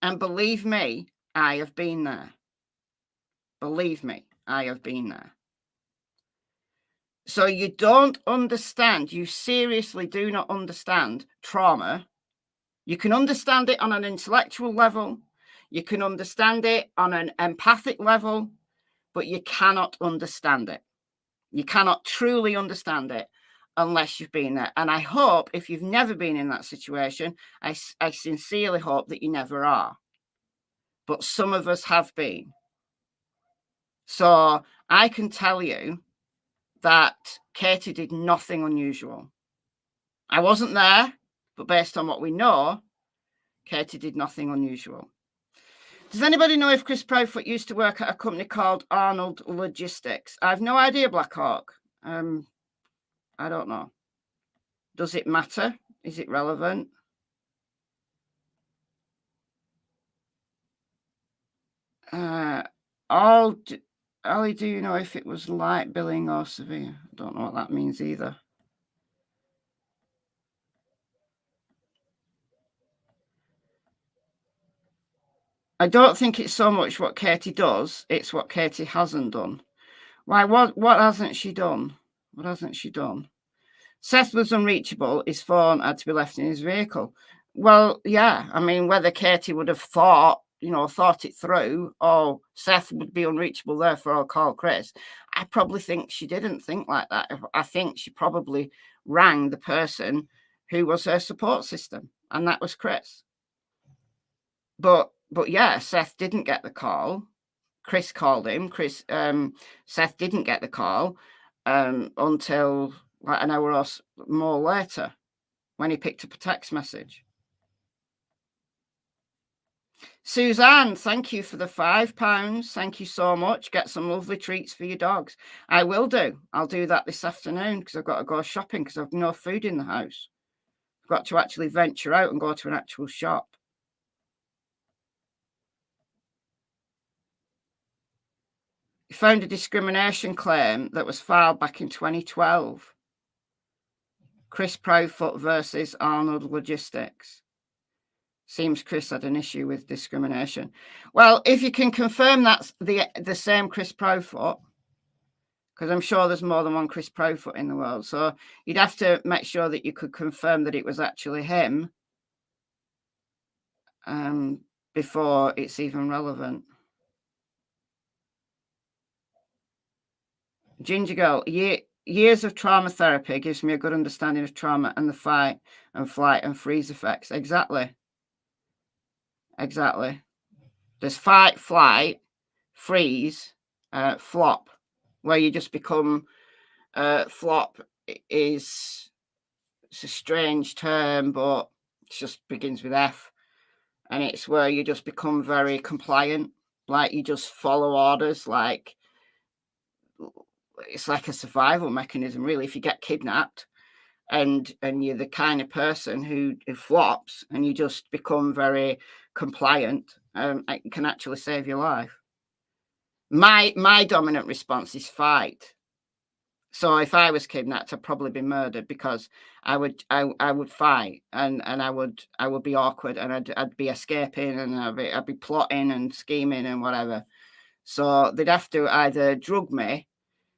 And believe me, I have been there. Believe me, I have been there. So you don't understand, you seriously do not understand trauma. You can understand it on an intellectual level. You can understand it on an empathic level, but you cannot understand it. You cannot truly understand it unless you've been there. And I hope if you've never been in that situation, I sincerely hope that you never are. But some of us have been. So I can tell you that Katie did nothing unusual. I wasn't there, but based on what we know, Katie did nothing unusual. Does anybody know if Chris Proudfoot used to work at a company called Arnold Logistics? I have no idea, Blackhawk. I don't know. Does it matter? Is it relevant? Ollie, do you know if it was light billing or severe? I don't know what that means either. I don't think it's so much what Katie does, it's what Katie hasn't done. Why, what hasn't she done? What hasn't she done? Seth was unreachable. His phone had to be left in his vehicle. Well, yeah. I mean, whether Katie would have thought it through, or Seth would be unreachable, therefore I'll call Chris. I probably think she didn't think like that. I think she probably rang the person who was her support system, and that was Chris. But yeah, Seth didn't get the call. Chris called him. Seth didn't get the call until like an hour or more later when he picked up a text message. Suzanne, thank you for the £5. Thank you so much. Get some lovely treats for your dogs. I will do. I'll do that this afternoon because I've got to go shopping because I've no food in the house. got to actually venture out and go to an actual shop. He found a discrimination claim that was filed back in 2012. Chris Proudfoot versus Arnold Logistics. Seems Chris had an issue with discrimination. Well, if you can confirm that's the same Chris Proudfoot, because I'm sure there's more than one Chris Proudfoot in the world, so you'd have to make sure that you could confirm that it was actually him before it's even relevant. Ginger Girl, years of trauma therapy gives me a good understanding of trauma and the fight and flight and freeze effects. Exactly. There's fight, flight, freeze, flop, where you just become flop it's a strange term, but it just begins with F, and it's where you just become very compliant, like you just follow orders, like it's like a survival mechanism, really. If you get kidnapped and you're the kind of person who flops and you just become very compliant, it can actually save your life. My dominant response is fight. So if I was kidnapped, I'd probably be murdered, because I would fight, and I would be awkward, and I'd be escaping, and I'd be plotting and scheming and whatever. So they'd have to either drug me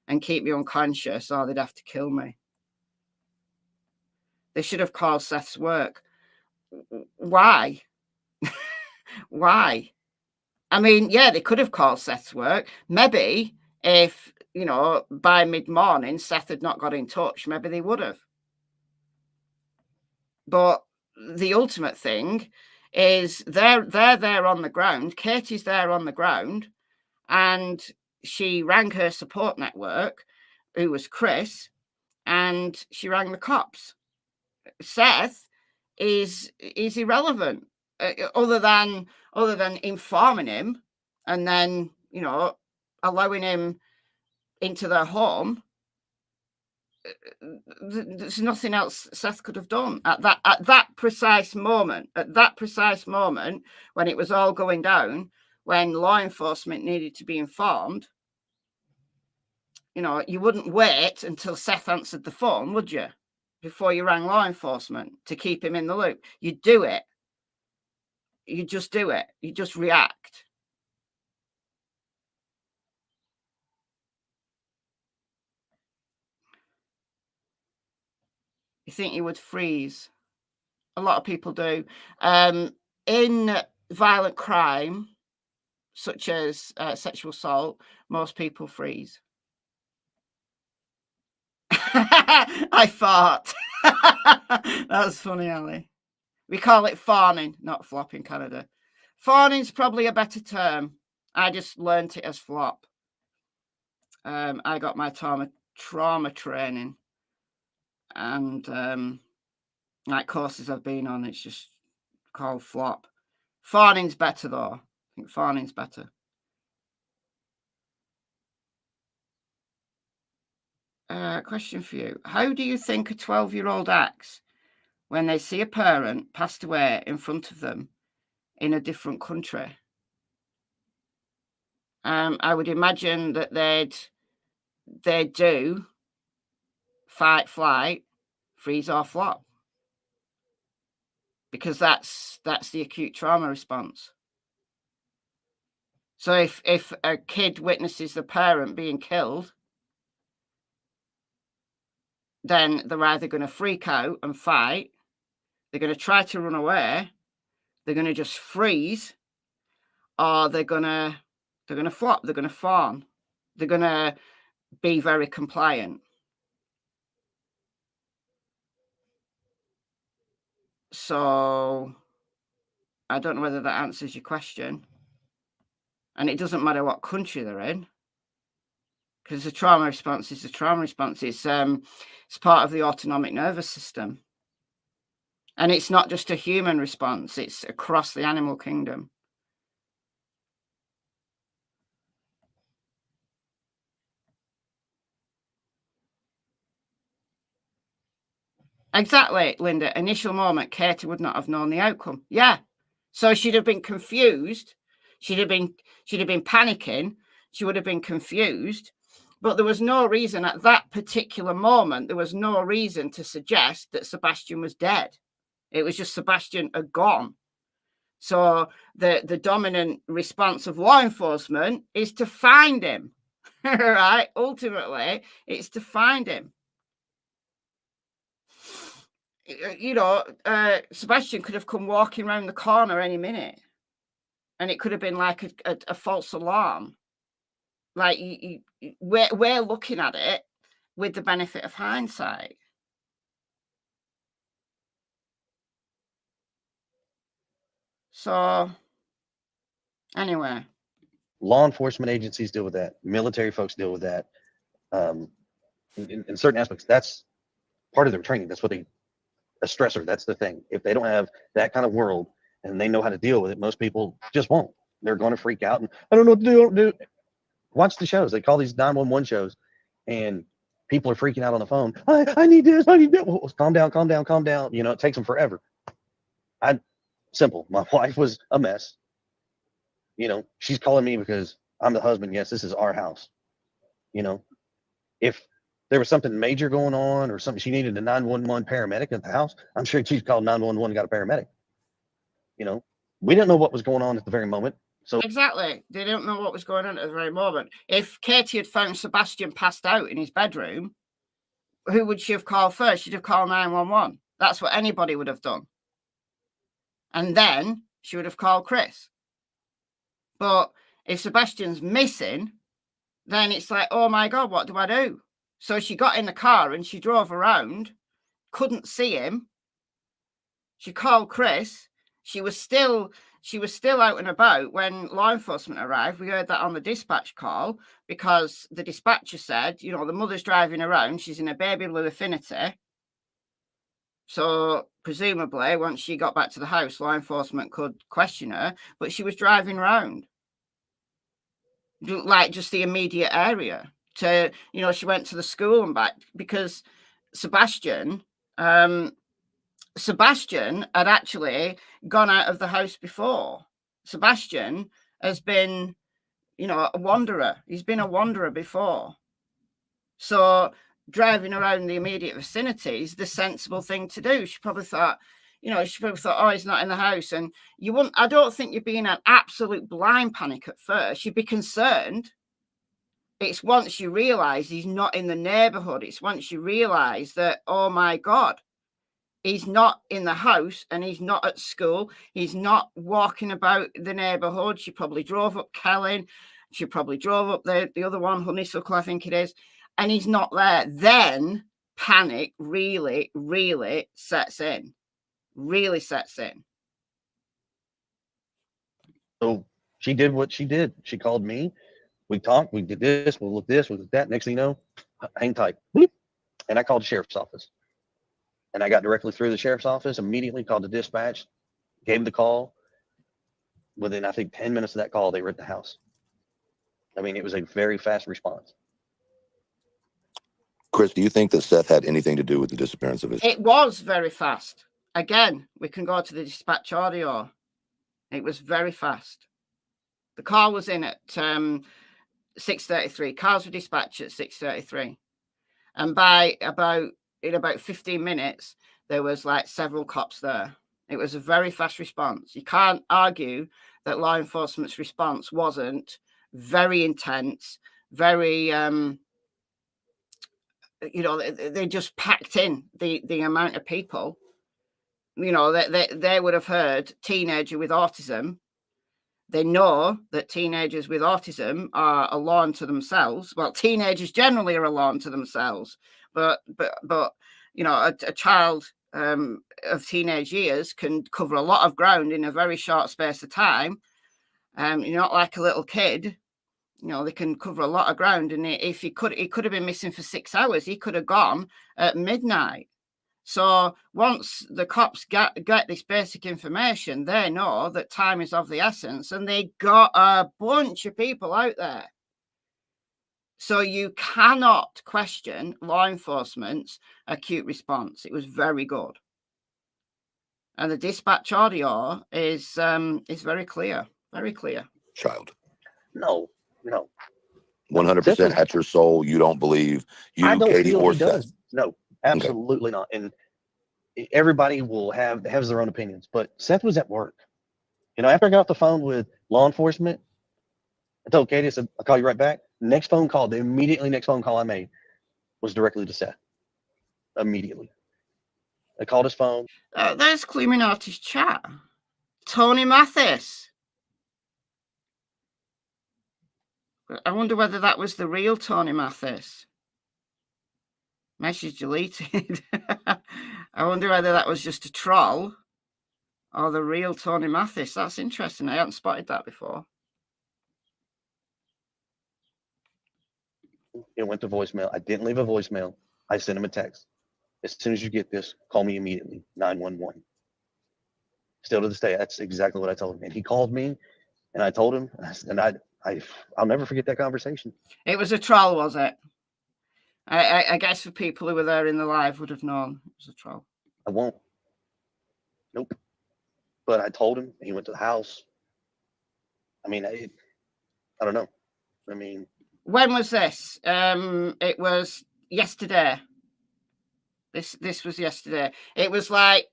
and keep me unconscious, or they'd have to kill me. They should have called Seth's work. Why? Why? I mean, yeah, they could have called Seth's work. Maybe if, by mid-morning, Seth had not got in touch, maybe they would have. But the ultimate thing is they're there on the ground. Katie's there on the ground, and she rang her support network, who was Chris, and she rang the cops. Seth is irrelevant, other than informing him and then allowing him into their home. There's nothing else Seth could have done at that precise moment. At that precise moment, when it was all going down, when law enforcement needed to be informed, you wouldn't wait until Seth answered the phone, would you, before you rang law enforcement to keep him in the loop? You do it. You just do it. You just react. You think you would freeze? A lot of people do. In violent crime, such as sexual assault, most people freeze. I fart. That's funny, Ali. We call it fawning, not flop in Canada. Fawning's probably a better term. I just learnt it as flop. I got my trauma training, and like courses I've been on, it's just called flop. Fawning's better, though. I think fawning's better. Question for you. How do you think a 12-year-old acts when they see a parent passed away in front of them in a different country? I would imagine that they'd do fight, flight, freeze or flop, because that's the acute trauma response. So if a kid witnesses the parent being killed, then they're either going to freak out and fight, they're going to try to run away, they're going to just freeze, or they're going to flop, they're going to fawn, they're going to be very compliant. So I don't know whether that answers your question. And it doesn't matter what country they're in, because the trauma response is the trauma response. It's part of the autonomic nervous system. And it's not just a human response, it's across the animal kingdom. Exactly, Linda. Initial moment, Katie would not have known the outcome. Yeah. So she'd have been confused. She'd have been panicking. She would have been confused. But there was no reason at that particular moment, there was no reason to suggest that Sebastian was dead. It was just Sebastian had gone. So the dominant response of law enforcement is to find him. Right? Ultimately, it's to find him. You know, Sebastian could have come walking around the corner any minute, and it could have been like a false alarm. Like we're looking at it with the benefit of hindsight. So anyway, law enforcement agencies deal with that. Military folks deal with that. In certain aspects, that's part of their training. That's what a stressor. That's the thing. If they don't have that kind of world and they know how to deal with it, most people just won't. They're going to freak out and I don't know what to do. Don't do. Watch the shows. They call these 911 shows, and people are freaking out on the phone. I need this. I need that. Well, calm down, calm down, calm down. You know, it takes them forever. Simple. My wife was a mess. You know, she's calling me because I'm the husband. Yes, this is our house. You know, if there was something major going on or something, she needed a 911 paramedic at the house, I'm sure she's called 911 and got a paramedic. You know, we didn't know what was going on at the very moment. So exactly, they don't know what was going on at the very moment. If Katie had found Sebastian passed out in his bedroom, who would she have called first? She'd have called 911. That's what anybody would have done. And then she would have called Chris. But if Sebastian's missing, then it's like, oh my God, what do I do? So she got in the car and she drove around, couldn't see him. She called Chris. She was still out and about when law enforcement arrived. We heard that on the dispatch call because the dispatcher said, you know, the mother's driving around. She's in a baby blue Affinity. So presumably once she got back to the house, law enforcement could question her, but she was driving around. Like just the immediate area to, you know, she went to the school and back because Sebastian had actually gone out of the house before. Sebastian has been, you know, a wanderer. He's been a wanderer before. So driving around the immediate vicinity is the sensible thing to do. She probably thought, oh, he's not in the house. And you wouldn't, I don't think you'd be in an absolute blind panic at first. You'd be concerned. It's once you realize he's not in the neighborhood. It's once you realize that, oh my God, he's not in the house and he's not at school. He's not walking about the neighborhood. She probably drove up Kellen. She probably drove up the other one, Honeysuckle, I think it is. And he's not there. Then panic really, really sets in. Really sets in. So she did what she did. She called me. We talked. We did this. We'll look this. We'll look that. Next thing you know, hang tight. Bloop. And I called the sheriff's office. And I got directly through the sheriff's office, immediately called the dispatch, gave them the call. Within, I think, 10 minutes of that call, they were at the house. I mean, it was a very fast response. Chris, do you think that Seth had anything to do with the disappearance of his? It was very fast. Again, we can go to the dispatch audio. It was very fast. The call was in at 6:33. Cars were dispatched at 6:33. And in about 15 minutes, there was like several cops there. It was a very fast response. You can't argue that law enforcement's response wasn't very intense, very, you know, they just packed in the amount of people. You know, they would have heard teenager with autism. They know that teenagers with autism are alarmed to themselves. Well, teenagers generally are alarmed to themselves, but you know, a child of teenage years can cover a lot of ground in a very short space of time. You're not like a little kid. You know, they can cover a lot of ground, and if he could have been missing for 6 hours. He could have gone at midnight. So once the cops get this basic information, they know that time is of the essence, and they got a bunch of people out there. So you cannot question law enforcement's acute response. It was very good. And the dispatch audio is very clear. Very clear. Child. No. 100% at your soul. You don't believe I you, don't Katie, feel or he Seth. does. No, absolutely not. And everybody will has their own opinions. But Seth was at work. After I got off the phone with law enforcement, I told Katie, I said, I'll call you right back. Next phone call, the immediately next phone call I made was directly to Seth. Immediately. I called his phone. There's Cluminati's chat. Tony Mathis. I wonder whether that was the real Tony Mathis. Message deleted. I wonder whether that was just a troll or the real Tony Mathis. That's interesting. I hadn't spotted that before. It went to voicemail. I didn't leave a voicemail. I sent him a text. As soon as you get this, call me immediately. 911. Still to this day, that's exactly what I told him. And he called me, and I told him, and I'll never forget that conversation. It was a troll, was it? I guess for people who were there in the live would have known it was a troll. I won't. Nope. But I told him. He went to the house. I mean, I don't know. I mean, when was this? It was yesterday. This was yesterday. It was like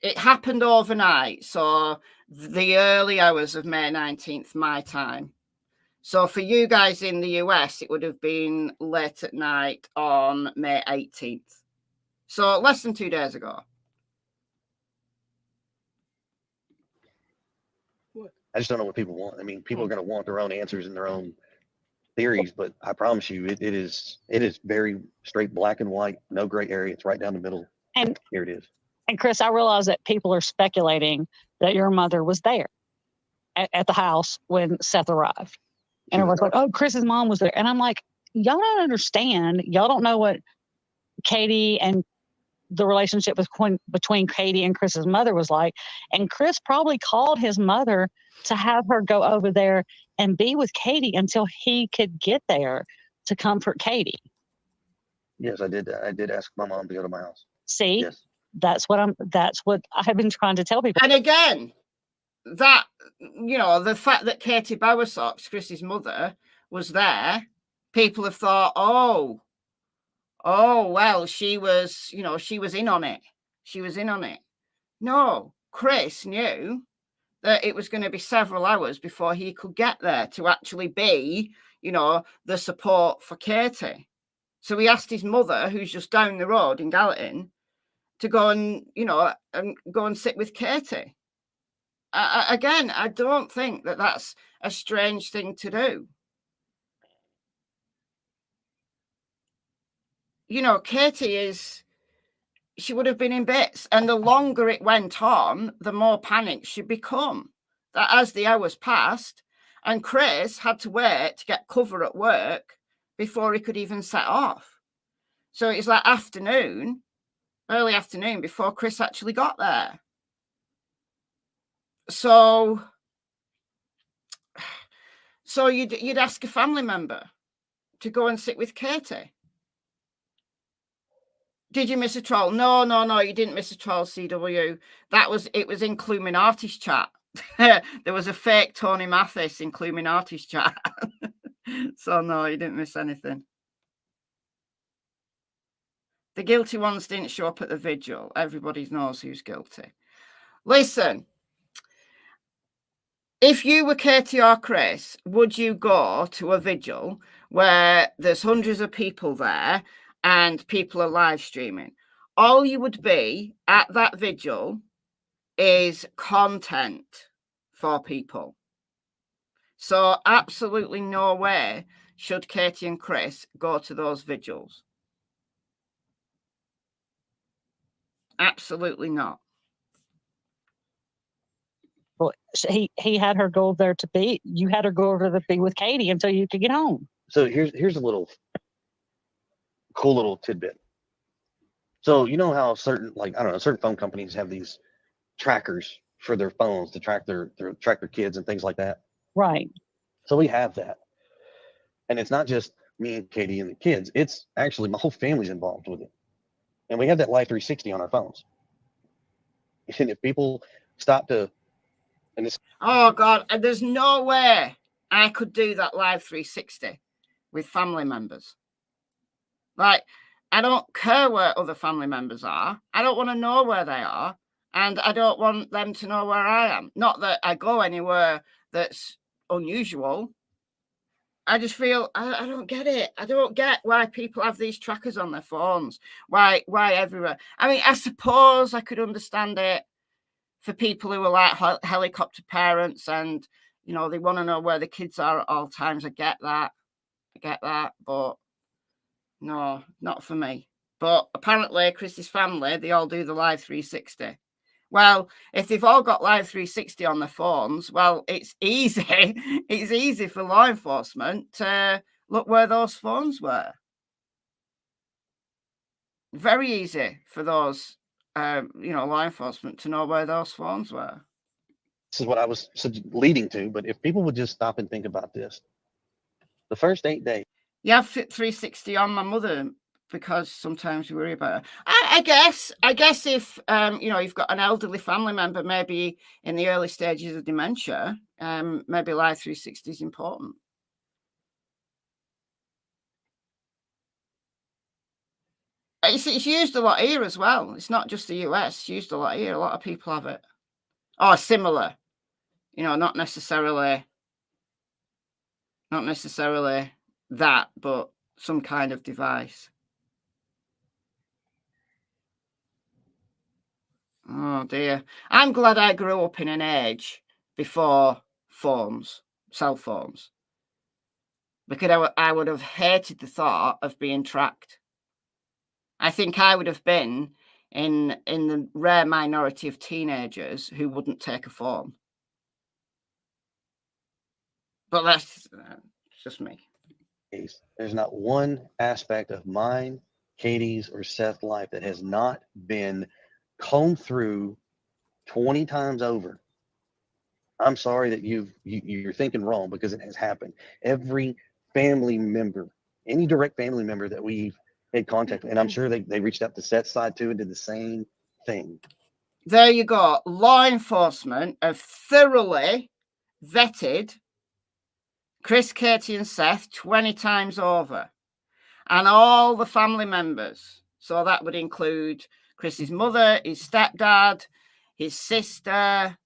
it happened overnight. So the early hours of May 19th, my time. So for you guys in the US, it would have been late at night on May 18th. So less than 2 days ago. I just don't know what people want. I mean, people are going to want their own answers and their own theories, but I promise you, it is very straight, black and white, no gray area. It's right down the middle. And here it is. And Chris, I realize that people are speculating that your mother was there at the house when Seth arrived. And everyone's like, oh, Chris's mom was there. And I'm like, y'all don't understand. Y'all don't know what Katie and the relationship between Katie and Chris's mother was like. And Chris probably called his mother to have her go over there and be with Katie until he could get there to comfort Katie. Yes, I did. I did ask my mom to go to my house. See, yes. That's what I have been trying to tell people. And again, that, the fact that Katie Bowersox, Chris's mother, was there, people have thought, oh, well, she was in on it. She was in on it. No, Chris knew that it was going to be several hours before he could get there to actually be, the support for Katie. So he asked his mother, who's just down the road in Gallatin, to go and, go and sit with Katie. Again, I don't think that that's a strange thing to do. Katie she would have been in bits. And the longer it went on, the more panicked she'd become. That as the hours passed, and Chris had to wait to get cover at work before he could even set off. So it was like early afternoon before Chris actually got there. So you'd ask a family member to go and sit with Katie. Did you miss a troll? No, you didn't miss a troll, CW. It was in Cluminati's chat. There was a fake Tony Mathis in Cluminati's chat. So no, you didn't miss anything. The guilty ones didn't show up at the vigil. Everybody knows who's guilty. Listen, if you were Katie or Chris, would you go to a vigil where there's hundreds of people there and people are live streaming? All you would be at that vigil is content for people. So absolutely no way should Katie and Chris go to those vigils. Absolutely not. Well, he had her go there to be. You had her go over to be with Katie until you could get home. So here's a little cool little tidbit. So you know how certain phone companies have these trackers for their phones to track their kids and things like that. Right. So we have that. And it's not just me and Katie and the kids. It's actually my whole family's involved with it. And we have that Live 360 on our phones. And if people stop to, and it's, oh God, there's no way I could do that Live 360 with family members. Like, I don't care where other family members are. I don't want to know where they are. And I don't want them to know where I am. Not that I go anywhere that's unusual. I just feel I don't get it. I don't get why people have these trackers on their phones. Why everywhere? I mean, I suppose I could understand it for people who are like helicopter parents and, you know, they want to know where the kids are at all times. I get that. But no, not for me. But apparently Chris's family, they all do the Live 360. Well, if they've all got Live 360 on their phones, well, it's easy. It's easy for law enforcement to look where those phones were. Very easy for those, law enforcement to know where those phones were. this is what I was leading to. But if people would just stop and think about this, the first 8 days. You have 360 on my mother because sometimes you worry about her. I guess if you've got an elderly family member, maybe in the early stages of dementia, maybe Live 360 is important. It's used a lot here as well. It's not just the US. It's used a lot here. A lot of people have it. Oh, similar. Not necessarily that, but some kind of device. Oh dear. I'm glad I grew up in an age before cell phones, because I would have hated the thought of being tracked. I think I would have been in the rare minority of teenagers who wouldn't take a phone. But that's just me. There's not one aspect of mine, Katie's, or Seth's life that has not been combed through 20 times over. I'm sorry that you're thinking wrong, because it has happened. Every family member, any direct family member that we've had contact with, and I'm sure they reached out to Seth's side too and did the same thing. There you go. Law enforcement have thoroughly vetted Chris, Katie, and Seth 20 times over, and all the family members. So that would include Chris's mother, his stepdad, his sister,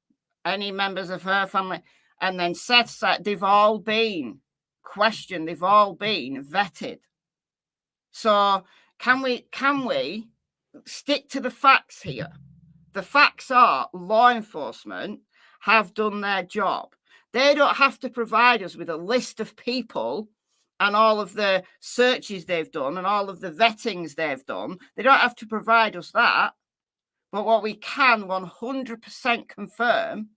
any members of her family, and then Seth's side. They've all been questioned. They've all been vetted. So can we stick to the facts here? The facts are law enforcement have done their job. They don't have to provide us with a list of people and all of the searches they've done and all of the vettings they've done. They don't have to provide us that. But what we can 100% confirm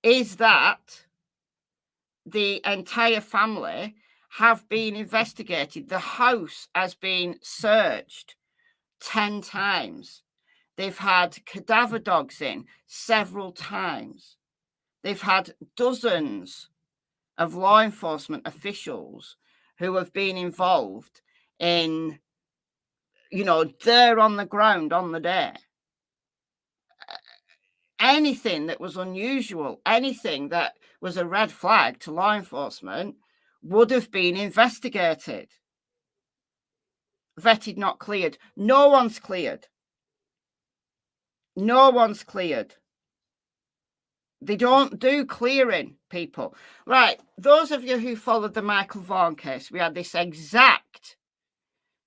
is that the entire family have been investigated. The house has been searched 10 times. They've had cadaver dogs in several times. They've had dozens of law enforcement officials who have been involved in, they're on the ground on the day. Anything that was unusual, anything that was a red flag to law enforcement would have been investigated. Vetted, not cleared. No one's cleared. No one's cleared. They don't do clearing, people. Right, those of you who followed the Michael Vaughan case, we had this exact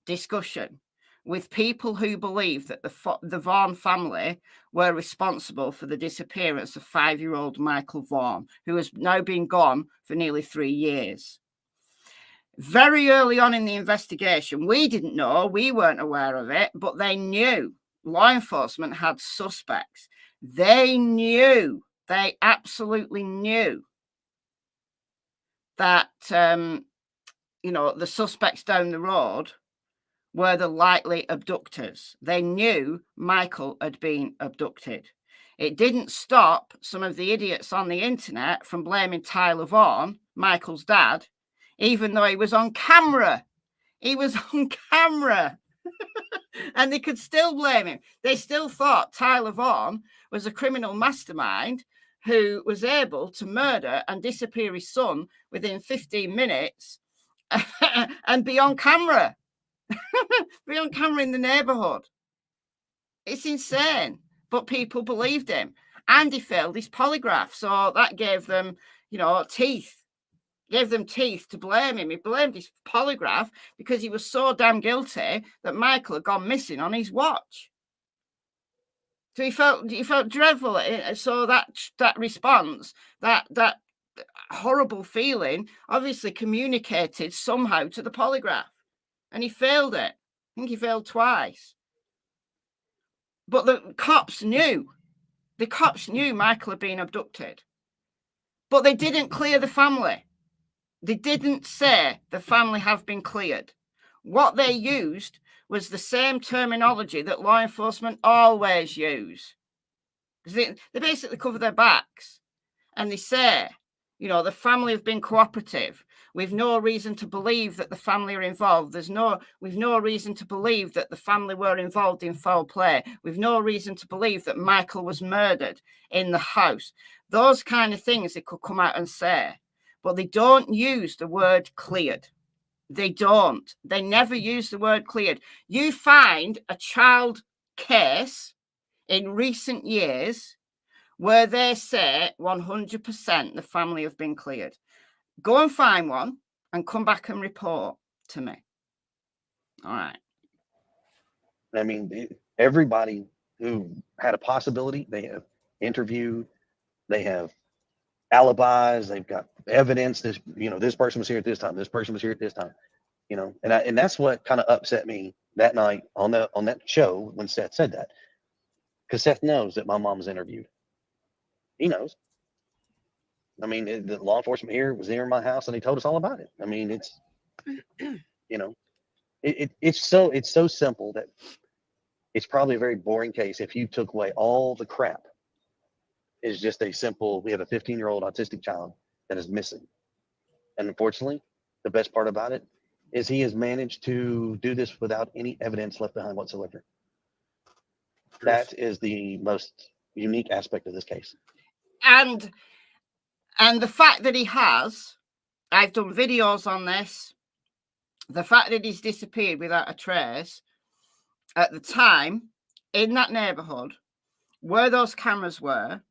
discussion with people who believe that the Vaughan family were responsible for the disappearance of 5-year-old Michael Vaughan, who has now been gone for nearly 3 years. Very early on in the investigation, we didn't know, we weren't aware of it, but they knew. Law enforcement had suspects. They knew. They absolutely knew that, the suspects down the road were the likely abductors. They knew Michael had been abducted. It didn't stop some of the idiots on the internet from blaming Tyler Vaughan, Michael's dad. even though he was on camera. He was on camera. And they could still blame him. They still thought Tyler Vaughan was a criminal mastermind who was able to murder and disappear his son within 15 minutes and be on camera. Be on camera in the neighborhood. It's insane. But people believed him. And he failed his polygraph. So that gave them, teeth. Gave them teeth to blame him. He blamed his polygraph because he was so damn guilty that Michael had gone missing on his watch. So he felt dreadful. So that response, that horrible feeling, obviously communicated somehow to the polygraph, and he failed it. I think he failed twice. But the cops knew. The cops knew Michael had been abducted, but they didn't clear the family. They didn't say the family have been cleared. What they used was the same terminology that law enforcement always use. They basically cover their backs and they say, the family have been cooperative. We've no reason to believe that the family are involved. We've no reason to believe that the family were involved in foul play. We've no reason to believe that Michael was murdered in the house. Those kind of things they could come out and say. But they don't use the word cleared. They don't. They never use the word cleared. You find a child case in recent years where they say 100% the family have been cleared. Go and find one and come back and report to me. All right. I mean, everybody who had a possibility, they have interviewed, they have alibis, they've got evidence. This person was here at this time. This person was here at this time. And that's what kind of upset me that night on that show when Seth said that, because Seth knows that my mom was interviewed. He knows. I mean, the law enforcement here was there in my house, and they told us all about it. I mean, it's it's so simple that it's probably a very boring case if you took away all the crap. Is just a simple, we have a 15-year-old autistic child that is missing. And unfortunately, the best part about it is he has managed to do this without any evidence left behind whatsoever. That is the most unique aspect of this case. And the fact that he has, I've done videos on this, the fact that he's disappeared without a trace, at the time, in that neighborhood, where those cameras were,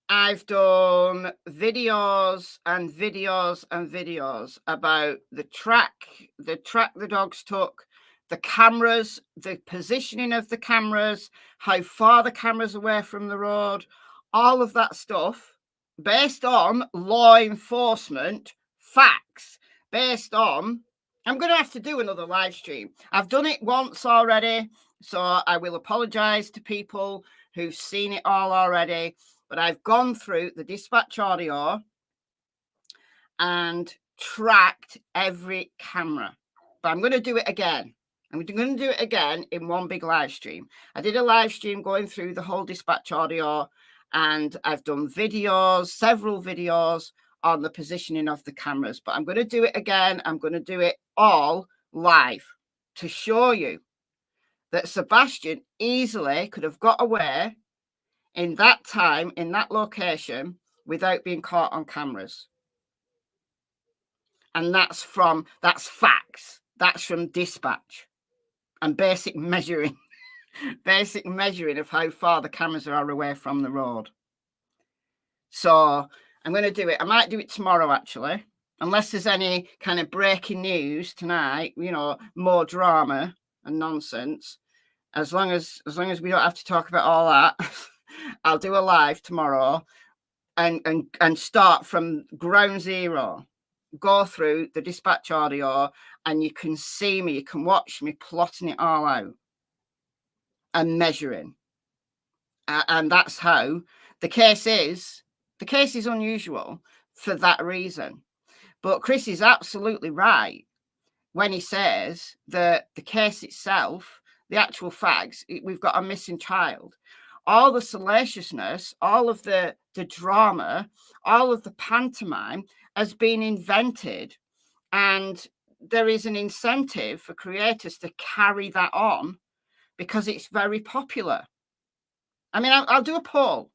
I've done videos and videos and videos about the track the dogs took, the cameras, the positioning of the cameras, how far the cameras away from the road, all of that stuff based on law enforcement facts, based on, I'm going to have to do another live stream. I've done it once already, so I will apologize to people who've seen it all already. But I've gone through the dispatch audio and tracked every camera. But I'm going to do it again. I'm going to do it again in one big live stream. I did a live stream going through the whole dispatch audio, and I've done videos, several videos on the positioning of the cameras. But I'm going to do it again. I'm going to do it all live to show you that Sebastian easily could have got away in that time, in that location, without being caught on cameras. And that's facts. That's from dispatch and basic measuring of how far the cameras are away from the road. So I'm going to do it. I might do it tomorrow, actually, unless there's any kind of breaking news tonight, more drama and nonsense. As long as we don't have to talk about all that. I'll do a live tomorrow and start from ground zero, go through the dispatch audio, and you can see me, you can watch me plotting it all out and measuring. And that's how the case is. The case is unusual for that reason. But Chris is absolutely right when he says that the case itself, the actual facts, we've got a missing child. all the salaciousness, all of the drama, all of the pantomime has been invented, and there is an incentive for creators to carry that on because it's very popular. I mean, I'll do a poll.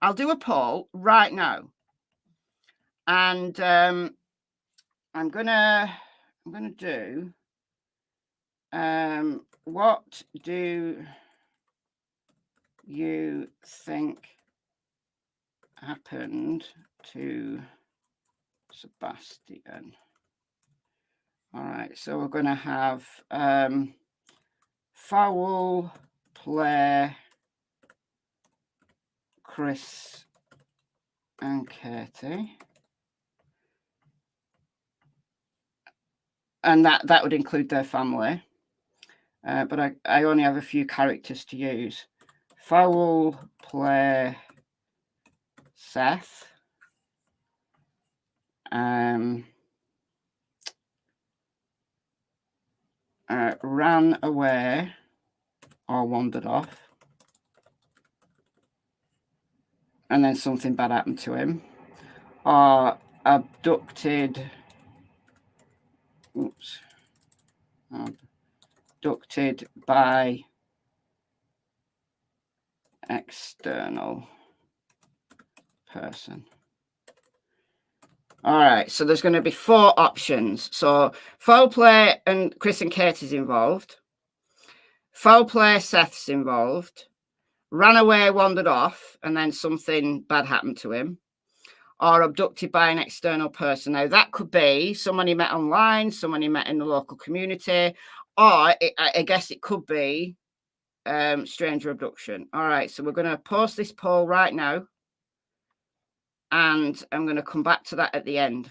I'll do a poll right now, and I'm gonna do what do you think happened to Sebastian? All right, so we're going to have foul play, Chris and Katie, and that would include their family, but I only have a few characters to use. Foul play Seth, ran away or wandered off, and then something bad happened to him, or abducted by external person. All right, so there's going to be 4 options. So foul play and Chris and Katie's involved. Foul play Seth's involved. Ran away, wandered off, and then something bad happened to him. Or abducted by an external person. Now, that could be someone he met online, someone he met in the local community, or I guess it could be stranger abduction. All right, so we're going to post this poll right now, and I'm going to come back to that at the end.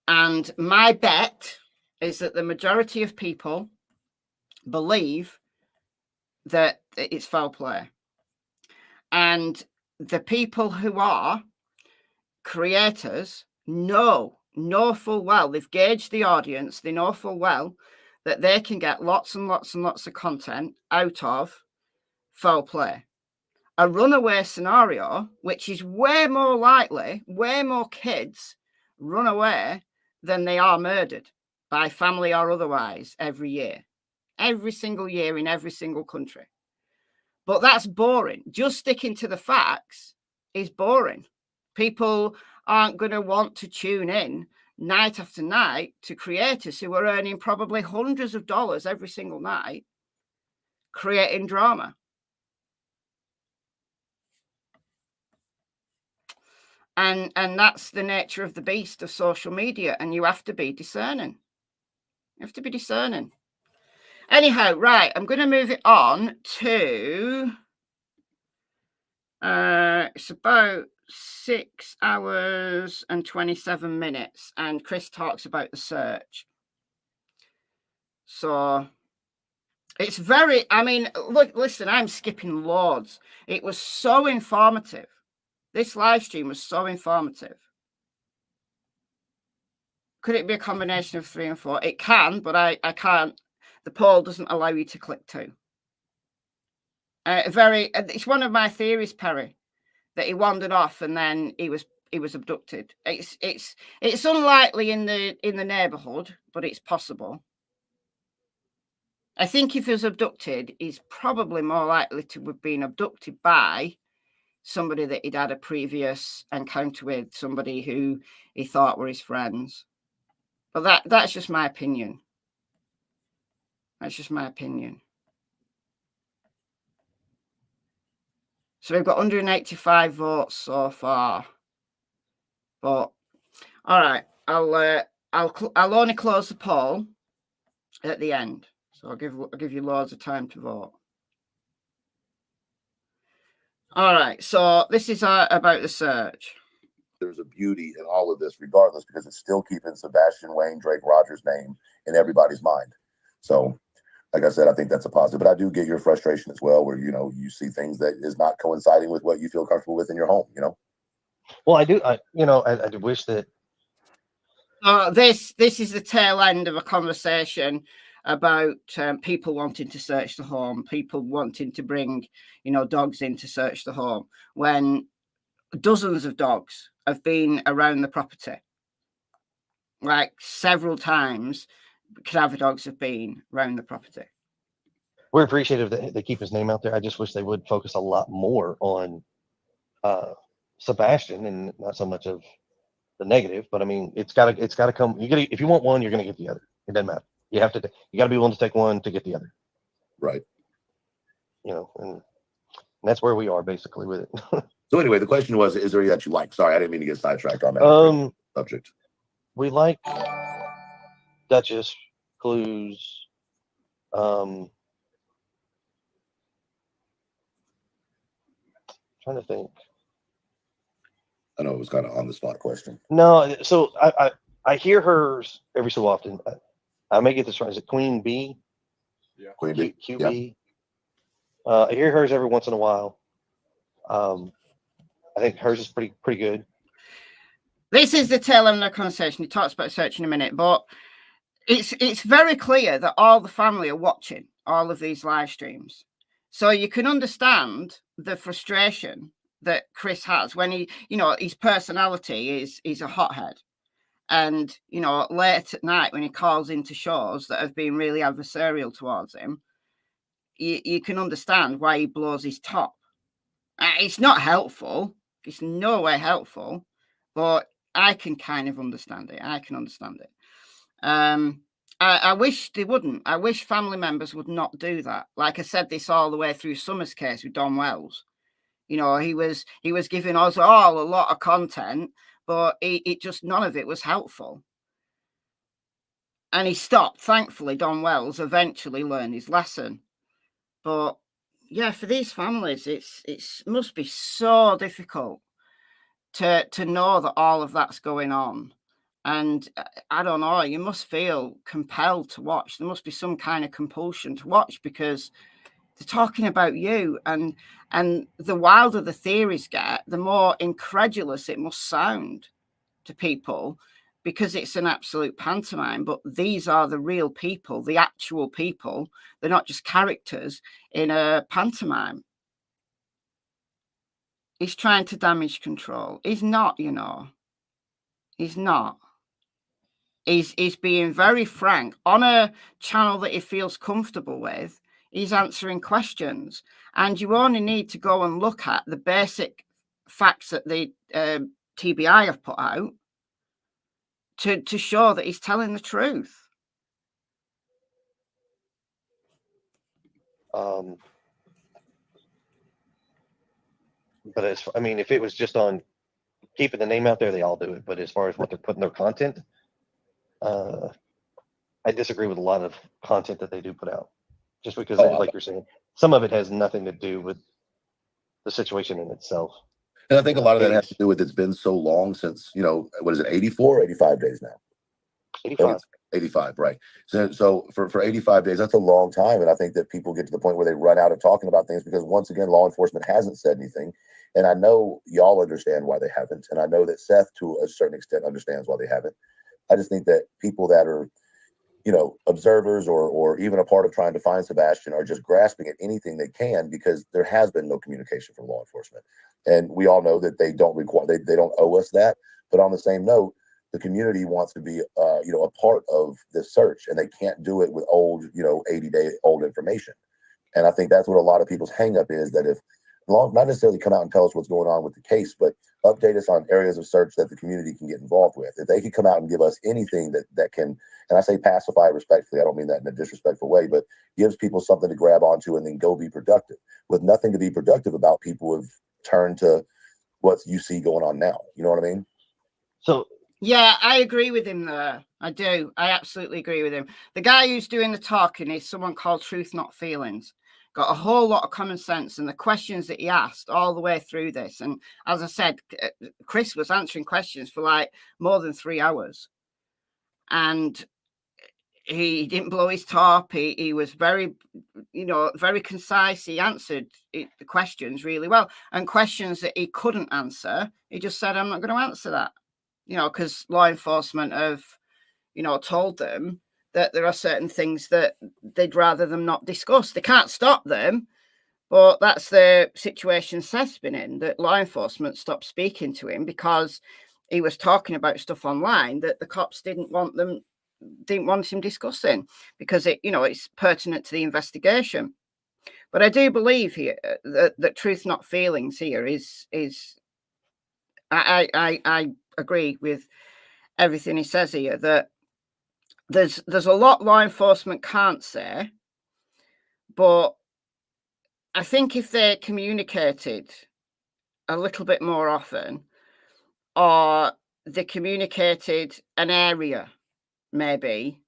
And my bet is that the majority of people believe that it's foul play. And the people who are creators know full well, they've gauged the audience, they know full well that they can get lots and lots and lots of content out of foul play. A runaway scenario, which is way more likely, way more kids run away than they are murdered by family or otherwise every year. Every single year in every single country. But that's boring. Just sticking to the facts is boring. People aren't going to want to tune in night after night to creators who are earning probably hundreds of dollars every single night creating drama. And that's the nature of the beast of social media. And you have to be discerning. You have to be discerning. Anyhow, right, I'm going to move it on to, it's about 6 hours and 27 minutes. And Chris talks about the search. So it's very, I mean, look, listen, I'm skipping loads. It was so informative. This live stream was so informative. Could it be a combination of 3 and 4? It can, but I can't. The poll doesn't allow you to click to. It's one of my theories, Perry, that he wandered off and then he was abducted. It's unlikely in the neighborhood, but it's possible. I think if he was abducted, he's probably more likely to have been abducted by somebody that he'd had a previous encounter with, somebody who he thought were his friends. But that's just my opinion. That's just my opinion. So we've got 185 votes so far. But all right, I'll only close the poll at the end. So I'll give you loads of time to vote. All right, so this is about the search. There's a beauty in all of this, regardless, because it's still keeping Sebastian Wayne Drake Rogers' name in everybody's mind. So, like I said, I think that's a positive. But I do get your frustration as well, where you see things that is not coinciding with what you feel comfortable with in your home. Well, I do. I wish that. This is the tail end of a conversation about people wanting to search the home, people wanting to bring, dogs in to search the home, when dozens of dogs have been around the property. Like several times, cadaver dogs have been around the property. We're appreciative that they keep his name out there. I just wish they would focus a lot more on Sebastian and not so much of the negative. But I mean, it's gotta come. If you want one, you're gonna get the other. It doesn't matter. You gotta be willing to take one to get the other. Right. And that's where we are basically with it. So anyway, the question was, is there any that you like? Sorry, I didn't mean to get sidetracked on that subject. We like Duchess, Clues, trying to think. I know it was kind of on the spot question. No, so I hear hers every so often. I may get this right. Is it Queen Bee? Yeah. Queen Bee. QB. I hear hers every once in a while. I think hers is pretty good. This is the tail end of the conversation. He talks about search in a minute, but it's very clear that all the family are watching all of these live streams. So you can understand the frustration that Chris has when his personality is a hothead. And, late at night when he calls into shows that have been really adversarial towards him, you can understand why he blows his top. It's not helpful. It's no way helpful, but I can kind of understand it. I can understand it. I wish they wouldn't. I wish family members would not do that. Like I said, this all the way through Summer's case with Don Wells. He was giving us all a lot of content, but it just, none of it was helpful. And he stopped. Thankfully, Don Wells eventually learned his lesson. But yeah, for these families, it must be so difficult to know that all of that's going on. And I don't know, you must feel compelled to watch. There must be some kind of compulsion to watch because they're talking about you. And the wilder the theories get, the more incredulous it must sound to people because it's an absolute pantomime. But these are the real people, the actual people. They're not just characters in a pantomime. He's trying to damage control. He's not, He's not. He's being very frank on a channel that he feels comfortable with. He's answering questions, and you only need to go and look at the basic facts that the TBI have put out to show that he's telling the truth. But if it was just on keeping the name out there, they all do it. But as far as what they're putting their content, I disagree with a lot of content that they do put out. Just because, like you're saying, some of it has nothing to do with the situation in itself. And I think a lot of that has to do with it's been so long since, what is it, 84 or 85 days now? 85. 85, right. So for 85 days, that's a long time. And I think that people get to the point where they run out of talking about things because, once again, law enforcement hasn't said anything. And I know y'all understand why they haven't. And I know that Seth, to a certain extent, understands why they haven't. I just think that people that are, observers or even a part of trying to find Sebastian are just grasping at anything they can because there has been no communication from law enforcement. And we all know that they don't owe us that. But on the same note, the community wants to be, a part of this search, and they can't do it with old, 80-day-old information. And I think that's what a lot of people's hang up is, that if not necessarily come out and tell us what's going on with the case, but update us on areas of search that the community can get involved with. If they could come out and give us anything that can, and I say pacify respectfully, I don't mean that in a disrespectful way, but gives people something to grab onto and then go be productive. With nothing to be productive about, people have turned to what you see going on now. You know what I mean? So yeah, I agree with him there. I do. I absolutely agree with him. The guy who's doing the talking is someone called Truth Not Feelings. Got a whole lot of common sense, and the questions that he asked all the way through this. And as I said, Chris was answering questions for like more than 3 hours, and he didn't blow his top. He was very, very concise. He answered the questions really well, and questions that he couldn't answer, he just said, "I'm not going to answer that," because law enforcement have, told them that there are certain things that they'd rather them not discuss. They can't stop them, but that's the situation Seth's been in, that law enforcement stopped speaking to him because he was talking about stuff online that the cops didn't want him discussing, because it's pertinent to the investigation. But I do believe here that truth not feelings here is I agree with everything he says here, that there's a lot law enforcement can't say, but I think if they communicated a little bit more often, or they communicated an area maybe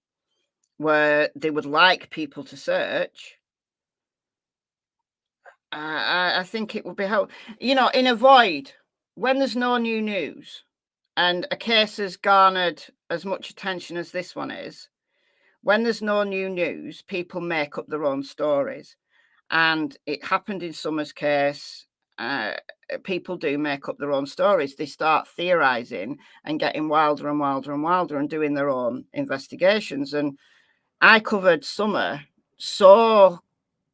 where they would like people to search, I think it would be helpful. In a void, when there's no new news and a case has garnered as much attention as this one is, when there's no new news, people make up their own stories. And it happened in Summer's case. People do make up their own stories. They start theorizing and getting wilder and wilder and wilder and doing their own investigations. And I covered Summer so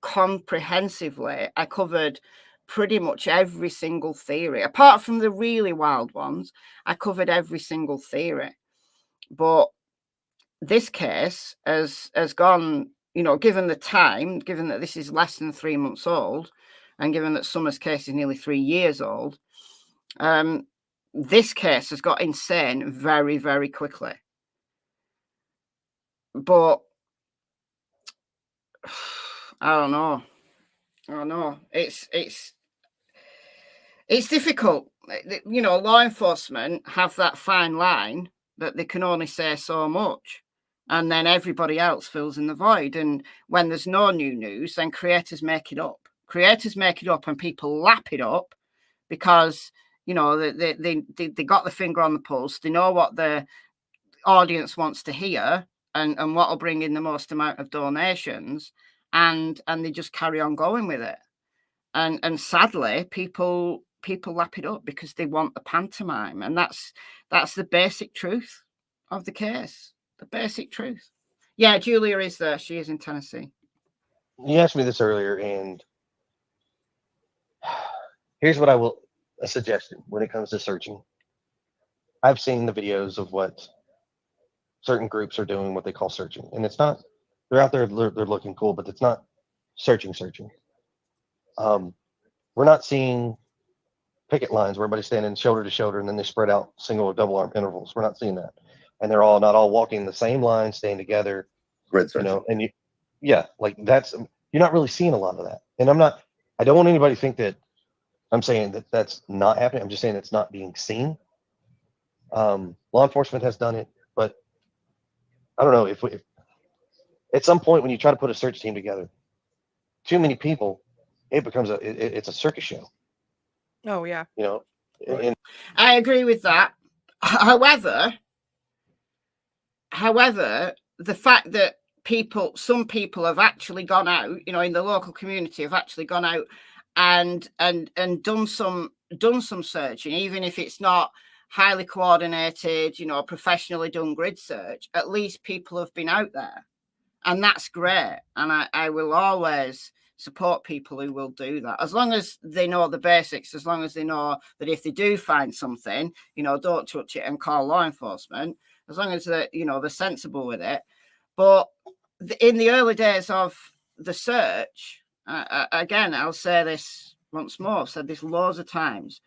comprehensively. I covered pretty much every single theory, apart from the really wild ones. I covered every single theory. But this case has gone, given the time, given that this is less than 3 months old, and given that Summer's case is nearly 3 years old, this case has got insane very, very quickly. But I don't know. It's difficult. Law enforcement have that fine line that they can only say so much, and then everybody else fills in the void. And when there's no new news, then creators make it up. And people lap it up because they got the finger on the pulse. They know what the audience wants to hear and what will bring in the most amount of donations, and they just carry on going with it. And sadly, people lap it up because they want the pantomime, and that's the basic truth of the case. The basic truth. Yeah, Julia is there. She is in Tennessee. You asked me this earlier, and here's what a suggestion when it comes to searching. I've seen the videos of what certain groups are doing, what they call searching, and it's not, they're out there, they're looking cool, but it's not searching. We're not seeing picket lines where everybody's standing shoulder to shoulder and then they spread out single or double arm intervals. We're not seeing that, and they're not all walking the same line, staying together. Grid searching. And you're not really seeing a lot of that. And I don't want anybody to think that I'm saying that that's not happening. I'm just saying it's not being seen. Law enforcement has done it, but I don't know if at some point when you try to put a search team together, too many people, it becomes it's a circus show. Oh yeah. And I agree with that. However, the fact that some people have actually gone out, in the local community, have actually gone out and done some searching, even if it's not highly coordinated, professionally done grid search, at least people have been out there, and that's great. And I will always support people who will do that, as long as they know the basics, as long as they know that if they do find something, don't touch it and call law enforcement, as long as they're sensible with it. But in the early days of the search, again, I'll say this once more, I've said this loads of times,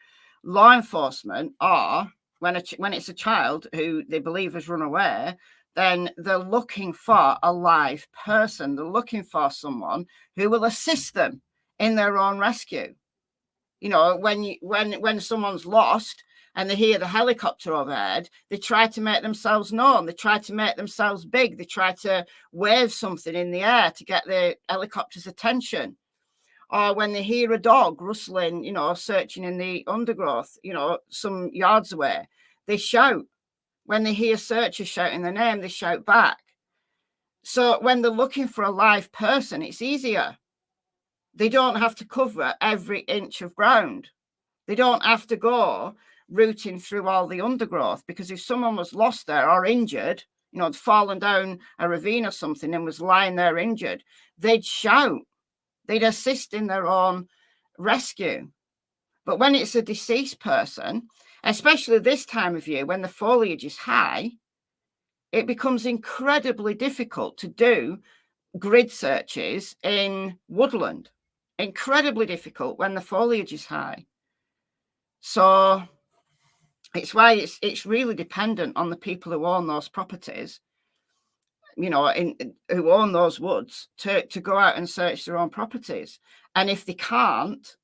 law enforcement are, when it's a child who they believe has run away, then they're looking for a live person. They're looking for someone who will assist them in their own rescue. When someone's lost and they hear the helicopter overhead, they try to make themselves known. They try to make themselves big. They try to wave something in the air to get the helicopter's attention. Or when they hear a dog rustling, searching in the undergrowth, some yards away, they shout. When they hear searchers shouting their name, they shout back. So when they're looking for a live person, it's easier. They don't have to cover every inch of ground. They don't have to go rooting through all the undergrowth, because if someone was lost there or injured, you know, had fallen down a ravine or something and was lying there injured, they'd shout, they'd assist in their own rescue. But when it's a deceased person, especially this time of year when the foliage is high, it becomes incredibly difficult to do grid searches in woodland. Incredibly difficult when the foliage is high. So it's why it's really dependent on the people who own those properties, you know, who own those woods to go out and search their own properties. And if they can't,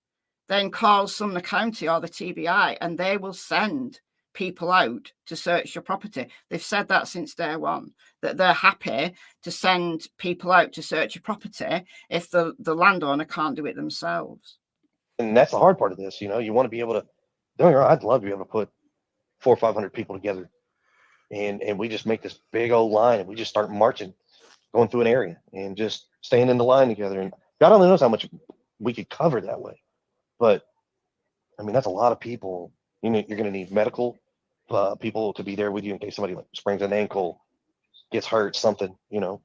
then call Sumner County or the TBI and they will send people out to search your property. They've said that since day one, that they're happy to send people out to search your property if the landowner can't do it themselves. And that's the hard part of this. You know, you want to be able to, don't get me wrong, I'd love to be able to put 400 or 500 people together and we just make this big old line and we just start marching, going through an area and just staying in the line together. And God only knows how much we could cover that way. But I mean, that's a lot of people. You know, you're going to need medical people to be there with you in case somebody like sprains an ankle, gets hurt, something, you know.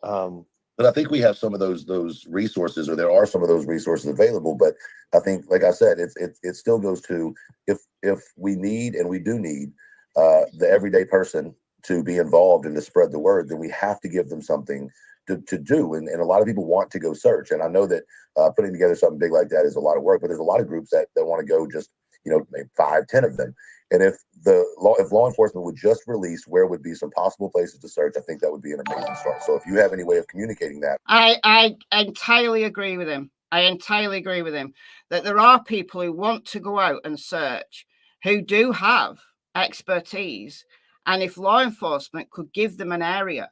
But I think we have some of those resources, or there are some of those resources available. But I think, like I said, it still goes to if we need, and we do need, the everyday person to be involved and to spread the word, then we have to give them something to do. And a lot of people want to go search. And I know that putting together something big like that is a lot of work, but there's a lot of groups that want to go, just, you know, maybe 5, 10 of them. And if law enforcement would just release where would be some possible places to search, I think that would be an amazing start. So if you have any way of communicating that. I entirely agree with him. I entirely agree with him that there are people who want to go out and search, who do have expertise. And if law enforcement could give them an area,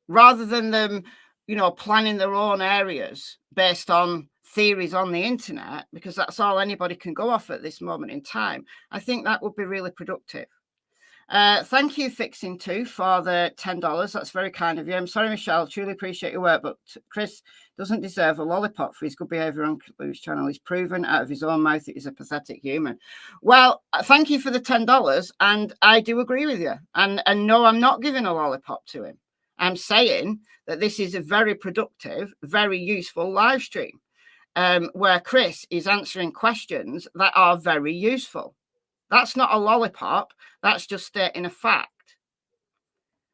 rather than them, you know, planning their own areas based on theories on the internet, because that's all anybody can go off at this moment in time, I think that would be really productive. Thank you, Fixing Two, for the $10. That's very kind of you. I'm sorry, Michelle. Truly appreciate your work, but Chris doesn't deserve a lollipop for his good behavior on Lou's channel. He's proven out of his own mouth that he's a pathetic human. Well, thank you for the $10, and I do agree with you. And no, I'm not giving a lollipop to him. I'm saying that this is a very productive, very useful live stream where Chris is answering questions that are very useful. That's not a lollipop. That's just stating a fact.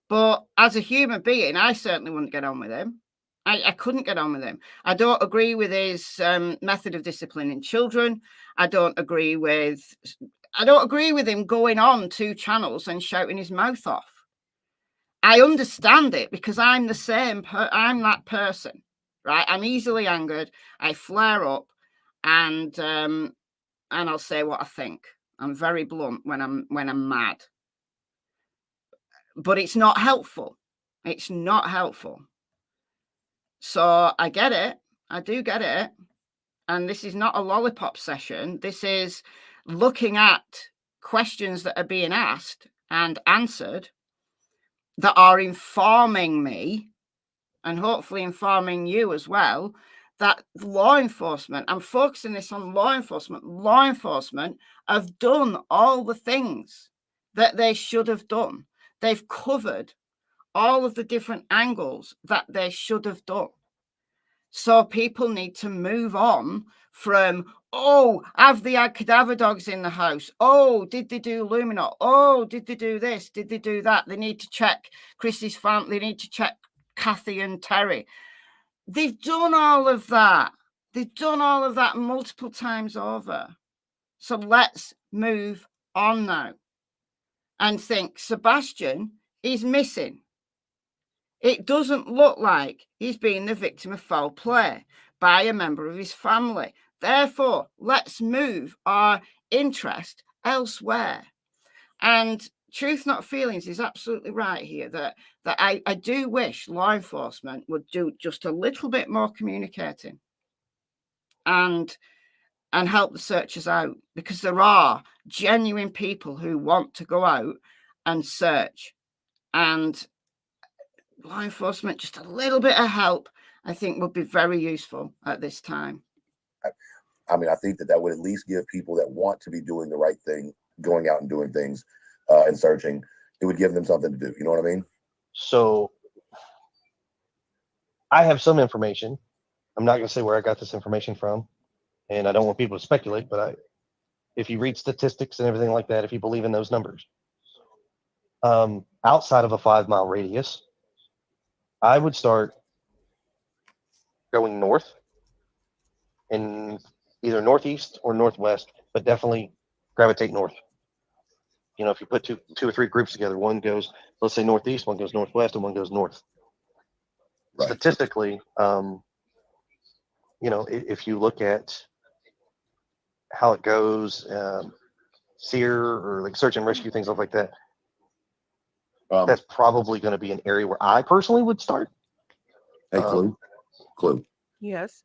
But as a human being, I certainly wouldn't get on with him. I couldn't get on with him. I don't agree with his method of disciplining children. I don't agree with him going on 2 channels and shouting his mouth off. I understand it because I'm the same. I'm that person, right? I'm easily angered. I flare up, and I'll say what I think. I'm very blunt when I'm mad. But it's not helpful. It's not helpful. So I get it. I do get it. And this is not a lollipop session. This is looking at questions that are being asked and answered that are informing me, and hopefully informing you as well, that law enforcement, I'm focusing this on law enforcement have done all the things that they should have done. They've covered all of the different angles that they should have done. So people need to move on from, oh, have they had cadaver dogs in the house? Oh, did they do luminol? Oh, did they do this? Did they do that? They need to check Chrissy's family. They need to check Kathy and Terry. They've done all of that. They've done all of that multiple times over. So let's move on now and think Sebastian is missing. It doesn't look like he's been the victim of foul play by a member of his family. Therefore, let's move our interest elsewhere. And Truth Not Feelings is absolutely right here that I do wish law enforcement would do just a little bit more communicating and help the searchers out, because there are genuine people who want to go out and search, and law enforcement, just a little bit of help, I think would be very useful at this time. I mean, I think that would at least give people that want to be doing the right thing, going out and doing things and searching, it would give them something to do. You know what I mean? So I have some information. I'm not going to say where I got this information from, and I don't want people to speculate, but if you read statistics and everything like that, if you believe in those numbers, outside of a 5-mile radius, I would start going north in either northeast or northwest, but definitely gravitate north. You know, if you put two or three groups together, one goes, let's say northeast, one goes northwest, and one goes north. Right. Statistically, you know, if you look at how it goes, SEER or like search and rescue, things like that, that's probably going to be an area where I personally would start. Hey, Clue. Yes.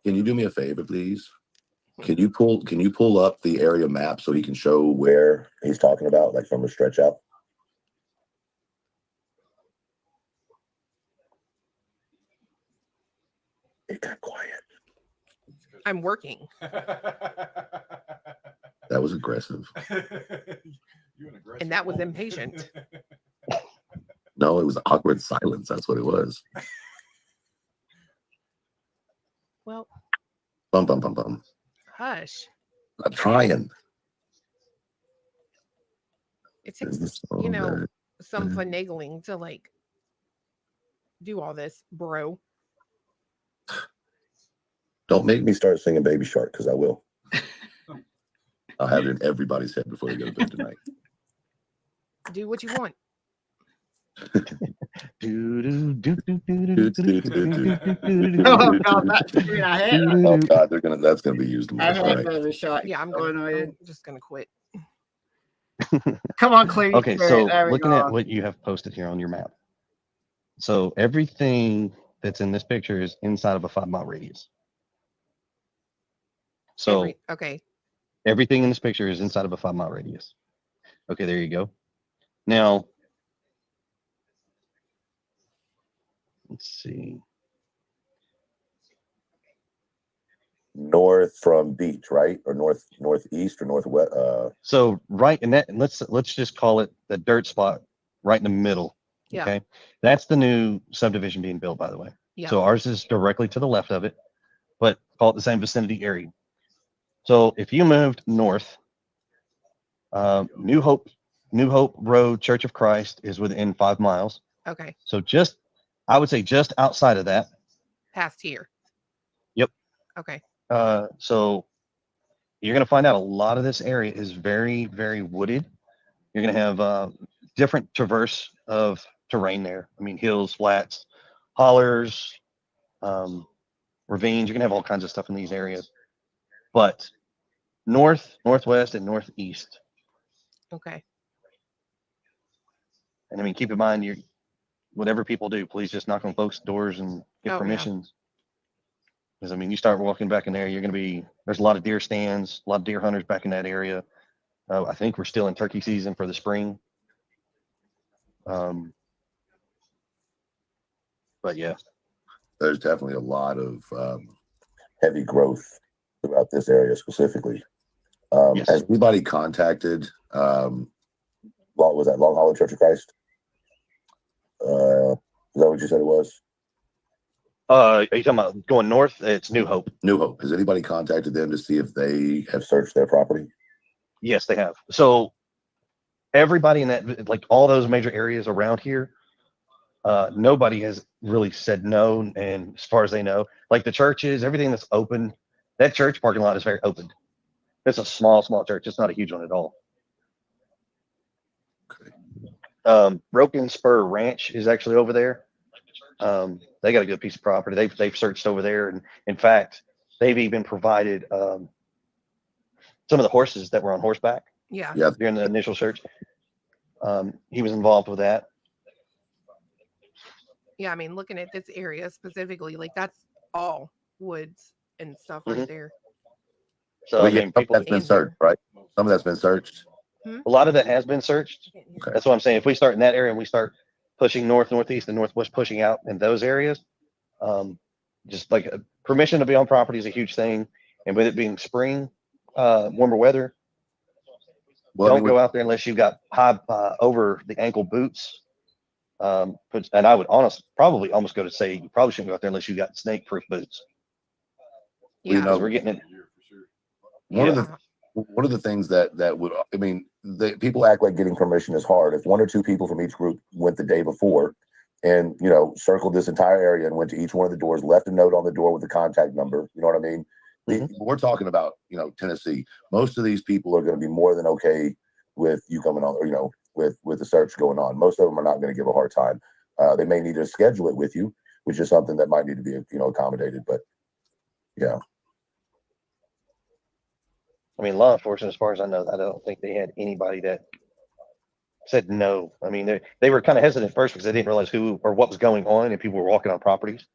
Can you do me a favor, please? Can you pull up the area map so he can show where he's talking about, like from a stretch out? It got quiet. I'm working. That was aggressive. And that was impatient. No, it was awkward silence. That's what it was. Well, Bum bum bum bum. hush. I'm trying. It takes, you know, some finagling to like do all this, bro. Don't make me start singing Baby Shark, because I will. I'll have it in everybody's head before they go to bed tonight. Do what you want. Oh God, that's doing I hate that. Oh God, that's gonna be used I tomorrow. hate Baby Shark. Yeah, I'm annoying. just gonna quit. Come on, Clue. Okay, so looking at go. what you have posted here on your map. So everything that's in this picture is inside of a 5-mile radius. So Okay. everything in this picture is inside of a 5-mile radius. Okay, there you go. Now, let's see. North from beach, right? Or northeast or northwest? So right in that, and let's just call it the dirt spot right in the middle. Yeah. Okay, that's the new subdivision being built, by the way. Yeah. So ours is directly to the left of it, but call it the same vicinity area. So if you moved north, New Hope Road Church of Christ is within 5 miles. Okay. So I would say just outside of that. Past here. Yep. Okay. So you're going to find out a lot of this area is very, very wooded. You're going to have different traverse of terrain there. I mean, hills, flats, hollers, ravines. You're going to have all kinds of stuff in these areas. But north, northwest, and northeast. Okay. And I mean, keep in mind, whatever people do, please just knock on folks' doors and get permissions. Because I mean, you start walking back in there, there's a lot of deer stands, a lot of deer hunters back in that area. I think we're still in turkey season for the spring. But yeah, There's definitely a lot of heavy growth throughout this area specifically. yes. Has anybody contacted Long Hollow Church of Christ? Is that what you said it was? Are you talking about going north? It's New Hope. New Hope. Has anybody contacted them to see if they have searched their property? Yes, they have. So everybody in that, like all those major areas around here, nobody has really said no. And as far as they know, like the churches, everything that's open, that church parking lot is very open. It's a small church. It's not a huge one at all. Okay. Broken Spur Ranch is actually over there. They got a good piece of property. They've searched over there, and in fact, they've even provided some of the horses that were on horseback. Yeah. During the initial search. He was involved with that. Yeah, I mean, looking at this area specifically, like that's all woods and stuff right there. So I mean, people that's been searched, right? Some of that's been searched. A lot of that has been searched. Okay. That's what I'm saying. If we start in that area and we start pushing north, northeast, and northwest, pushing out in those areas, just like permission to be on property is a huge thing. And with it being spring, warmer weather, Well, Don't go out there unless you've got high over the ankle boots. And I would probably almost go to say you probably shouldn't go out there unless you got snake proof boots. Well, you Yeah. know, We're getting it. one of the things that would, I mean, people act like getting permission is hard. If one or two people from each group went the day before and, you know, circled this entire area and went to each one of the doors, left a note on the door with the contact number, you know what I mean? We're talking about, you know, Tennessee. Most of these people are going to be more than okay with you coming on, or, you know, with the search going on. Most of them are not going to give a hard time. They may need to schedule it with you, which is something that might need to be, you know, accommodated. But yeah. I mean, law enforcement, as far as I know, I don't think they had anybody that said no. I mean, they were kind of hesitant at first because they didn't realize who or what was going on, and people were walking on properties.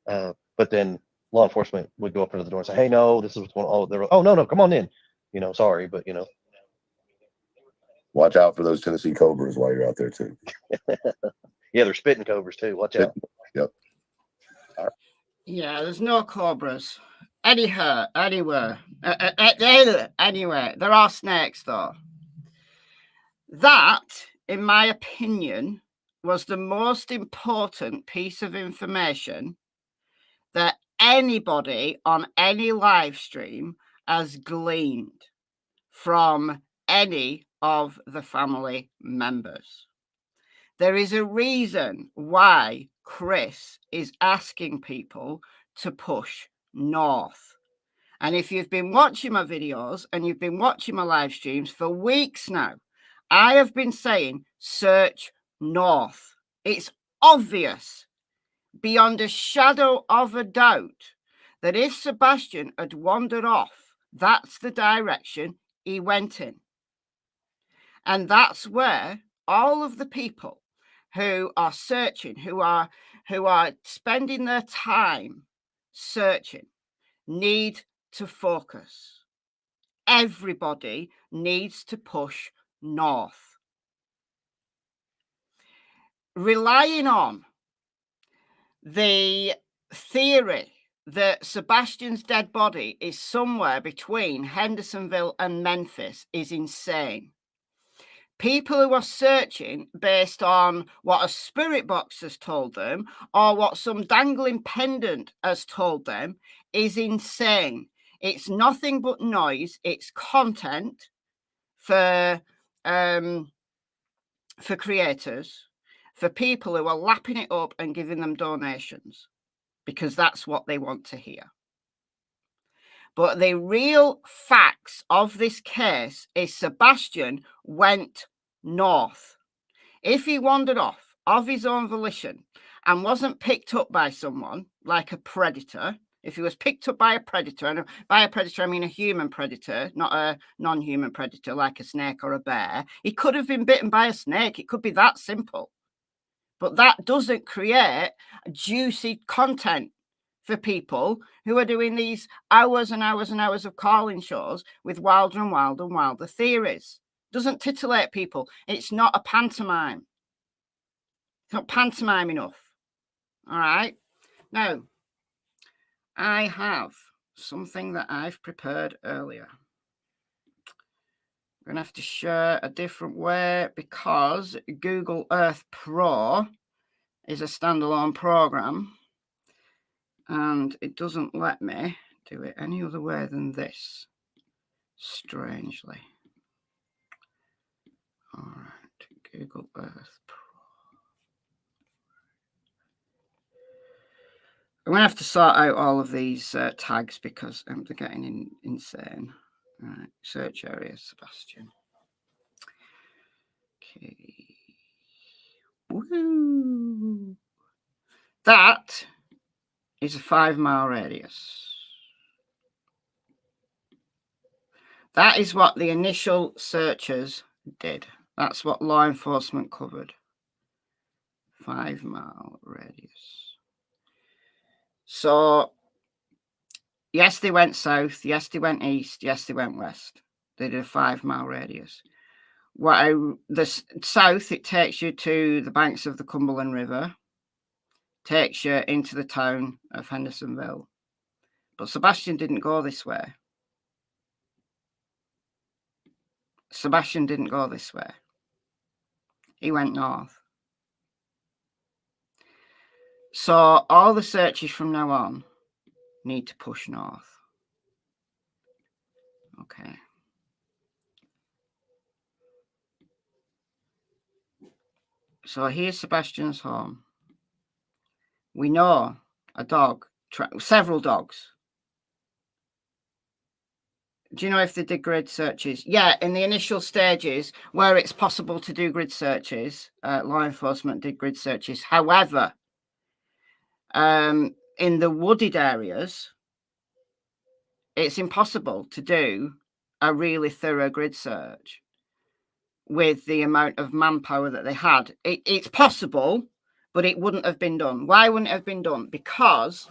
But then law enforcement would go up into the door and say, "Hey, no, this is what's going on." Oh, they're, "Oh, no, come on in." You know, sorry, but you know. Watch out for those Tennessee Cobras while you're out there too. Yeah, they're spitting cobras too. Watch out. Yep. Yeah, there's no cobras. Anywhere. Anywhere. There are snakes, though. That, in my opinion, was the most important piece of information that anybody on any live stream has gleaned from any of the family members. There is a reason why Chris is asking people to push north. And if you've been watching my videos and you've been watching my live streams for weeks now, I have been saying search north. It's obvious beyond a shadow of a doubt that if Sebastian had wandered off, that's the direction he went in. And that's where all of the people who are searching, who are spending their time searching, need to focus. Everybody needs to push north. Relying on the theory that Sebastian's dead body is somewhere between Hendersonville and Memphis is insane. People who are searching based on what a spirit box has told them or what some dangling pendant has told them is insane. It's nothing but noise. It's content for creators, for people who are lapping it up and giving them donations because that's what they want to hear. But the real facts of this case is Sebastian went north. If he wandered off of his own volition and wasn't picked up by someone like a predator, if he was picked up by a predator, and by a predator I mean a human predator, not a non-human predator like a snake or a bear, he could have been bitten by a snake. It could be that simple. But that doesn't create juicy content for people who are doing these hours and hours and hours of calling shows with wilder and wilder and wilder theories. Doesn't titillate people. It's not a pantomime. It's not pantomime enough. All right. Now, I have something that I've prepared earlier. I'm going to have to share a different way because Google Earth Pro is a standalone program and it doesn't let me do it any other way than this, strangely. All right, Google Earth Pro. I'm going to have to sort out all of these tags because they're getting insane. All right, search area, Sebastian. Okay. Woo! That is a 5-mile radius. That is what the initial searchers did. That's what law enforcement covered. 5-mile radius. So, yes, they went south. Yes, they went east. Yes, they went west. They did a 5-mile radius. The south, it takes you to the banks of the Cumberland River, takes you into the town of Hendersonville. But Sebastian didn't go this way. Sebastian didn't go this way. He went north. So all the searches from now on need to push north. Okay. So here's Sebastian's home. We know a dog, several dogs. Do you know if they did grid searches? Yeah, in the initial stages where it's possible to do grid searches, law enforcement did grid searches. However, in the wooded areas, it's impossible to do a really thorough grid search with the amount of manpower that they had. It's possible, but it wouldn't have been done. Why wouldn't it have been done? Because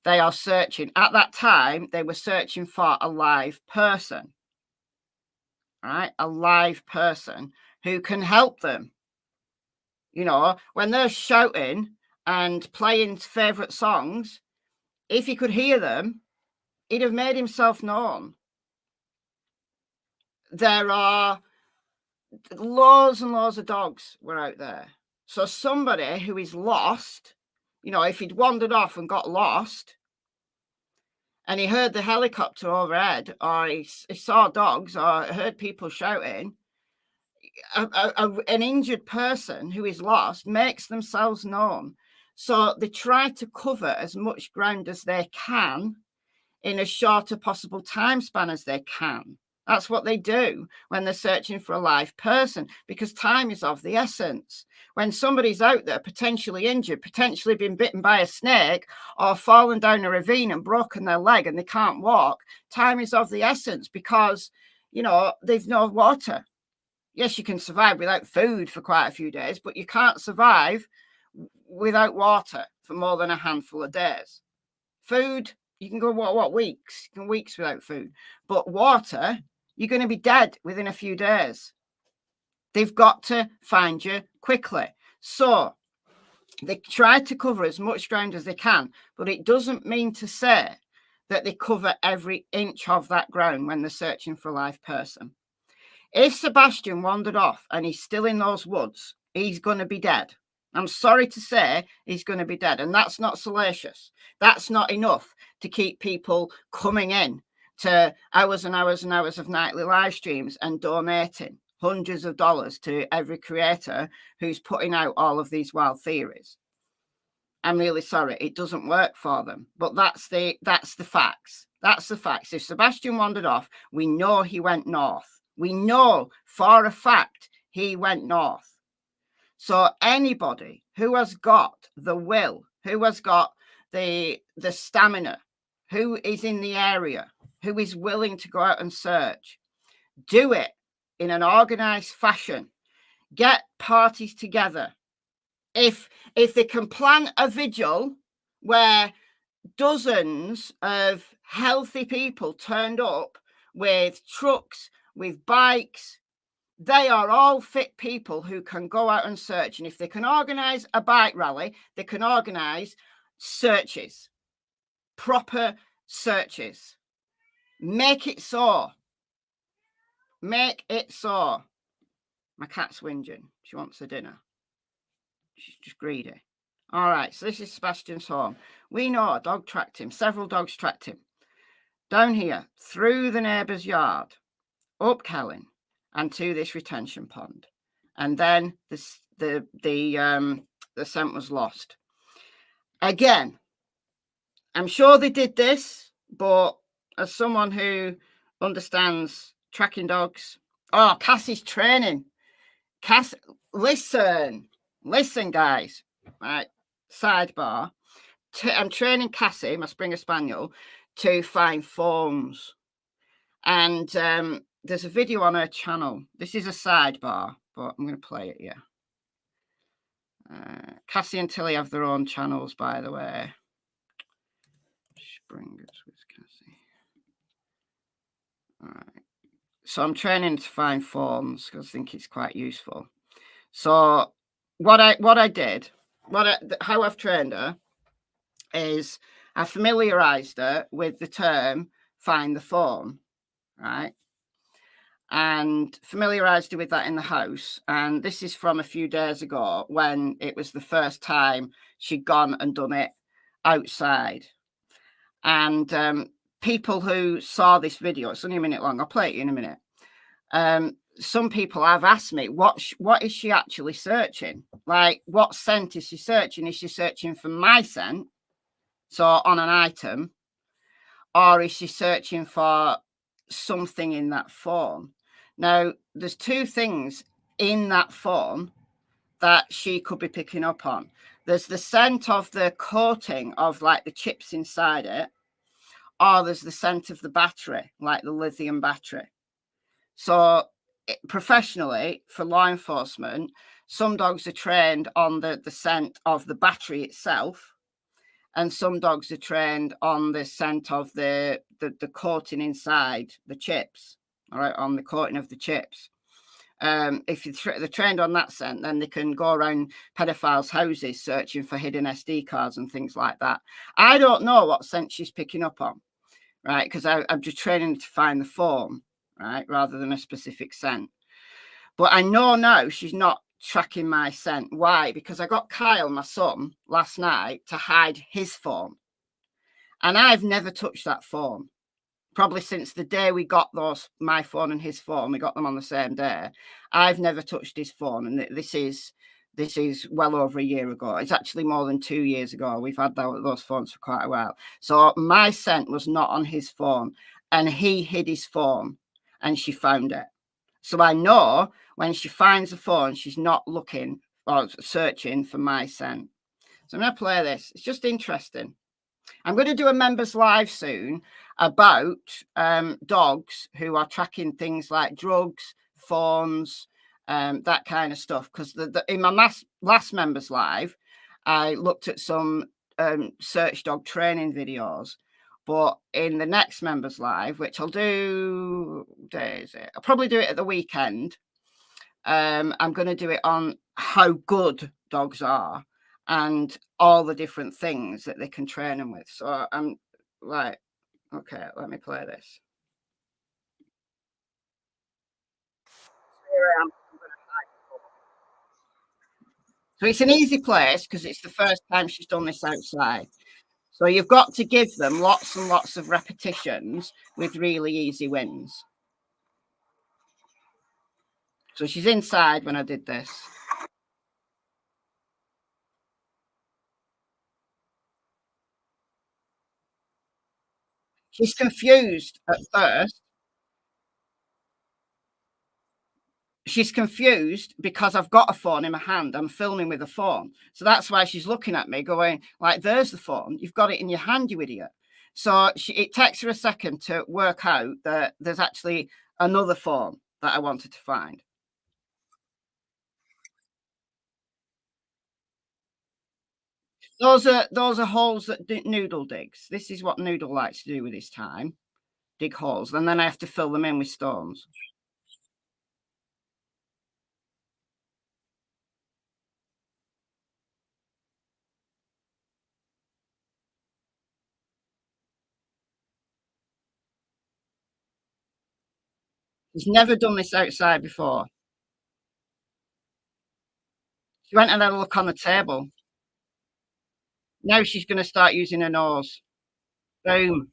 they are searching. At that time, they were searching for a live person. Right? A live person who can help them. You know, when they're shouting and playing favourite songs, if he could hear them, he'd have made himself known. There are loads and loads of dogs were out there. So somebody who is lost, you know, if he'd wandered off and got lost and he heard the helicopter overhead, or he saw dogs or heard people shouting, an injured person who is lost makes themselves known. So they try to cover as much ground as they can in as short a possible time span as they can. That's what they do when they're searching for a live person, because time is of the essence. When somebody's out there potentially injured, potentially been bitten by a snake or fallen down a ravine and broken their leg and they can't walk, time is of the essence because, you know, they've no water. Yes, you can survive without food for quite a few days, but you can't survive without water for more than a handful of days. Food, you can go, what weeks? You can weeks without food. But water, you're going to be dead within a few days. They've got to find you quickly. So they try to cover as much ground as they can, but it doesn't mean to say that they cover every inch of that ground when they're searching for a live person. If Sebastian wandered off and he's still in those woods, he's going to be dead. I'm sorry to say he's going to be dead. And that's not salacious. That's not enough to keep people coming in to hours and hours and hours of nightly live streams and donating hundreds of dollars to every creator who's putting out all of these wild theories. I'm really sorry. It doesn't work for them. But that's the facts. That's the facts. If Sebastian wandered off, we know he went north. We know for a fact he went north. So anybody who has got the will, who has got the stamina, who is in the area, who is willing to go out and search, do it in an organized fashion. Get parties together. If they can plan a vigil where dozens of healthy people turned up with trucks, with bikes, they are all fit people who can go out and search. And if they can organize a bike rally, they can organize searches, proper searches. Make it so. Make it so. My cat's whinging. She wants her dinner. She's just greedy. All right, so this is Sebastian's home. We know a dog tracked him. Several dogs tracked him. Down here, through the neighbour's yard, up Kelling, and to this retention pond. And then the scent was lost. Again, I'm sure they did this, but as someone who understands tracking dogs, oh, Cassie's training. Cass, listen, guys. Right, sidebar. I'm training Cassie, my Springer Spaniel, to find forms. And there's a video on her channel. This is a sidebar, but I'm going to play it here. Cassie and Tilly have their own channels, by the way. Springers with Cassie. All right. So I'm training to find forms because I think it's quite useful. So how I've trained her is I familiarized her with the term find the form, right? and familiarized her with that in the house. And this is from a few days ago when it was the first time she'd gone and done it outside. And people who saw this video, it's only a minute long, I'll play it in a minute. Some people have asked me, what is she actually searching? Like, what scent is she searching? Is she searching for my scent, so on an item, or is she searching for something in that phone? Now, there's two things in that phone that she could be picking up on. There's the scent of the coating of like the chips inside it, or there's the scent of the battery, like the lithium battery. So professionally, for law enforcement, some dogs are trained on the scent of the battery itself, and some dogs are trained on the scent of the coating inside the chips, all right, on the coating of the chips. If they're trained on that scent, then they can go around pedophiles' houses searching for hidden SD cards and things like that. I don't know what scent she's picking up on, right, because I'm just training to find the phone, right, rather than a specific scent. But I know now she's not tracking my scent. Why? Because I got Kyle, my son, last night to hide his phone. And I've never touched that phone. Probably since the day we got my phone and his phone, we got them on the same day. I've never touched his phone. And this is well over a year ago. It's actually more than 2 years ago. We've had those phones for quite a while. So my scent was not on his phone, and he hid his phone and she found it. So I know when she finds the phone, she's not looking or searching for my scent. So I'm going to play this. It's just interesting. I'm going to do a members live soon about dogs who are tracking things like drugs, phones, that kind of stuff. Because in my last members live, I looked at some search dog training videos. But in the next members live, which I'll do, I'll probably do it at the weekend. I'm going to do it on how good dogs are and all the different things that they can train them with. So I'm like, okay, let me play this. Here I am. So it's an easy place because it's the first time she's done this outside. So you've got to give them lots and lots of repetitions with really easy wins. So she's inside when I did this. She's confused at first. She's confused because I've got a phone in my hand. I'm filming with a phone. So that's why she's looking at me going, like, there's the phone. You've got it in your hand, you idiot. So it takes her a second to work out that there's actually another phone that I wanted to find. Those are holes that Noodle digs. This is what Noodle likes to do with his time. Dig holes. And then I have to fill them in with stones. He's never done this outside before. She went and had a look on the table. Now she's going to start using her nose. Boom.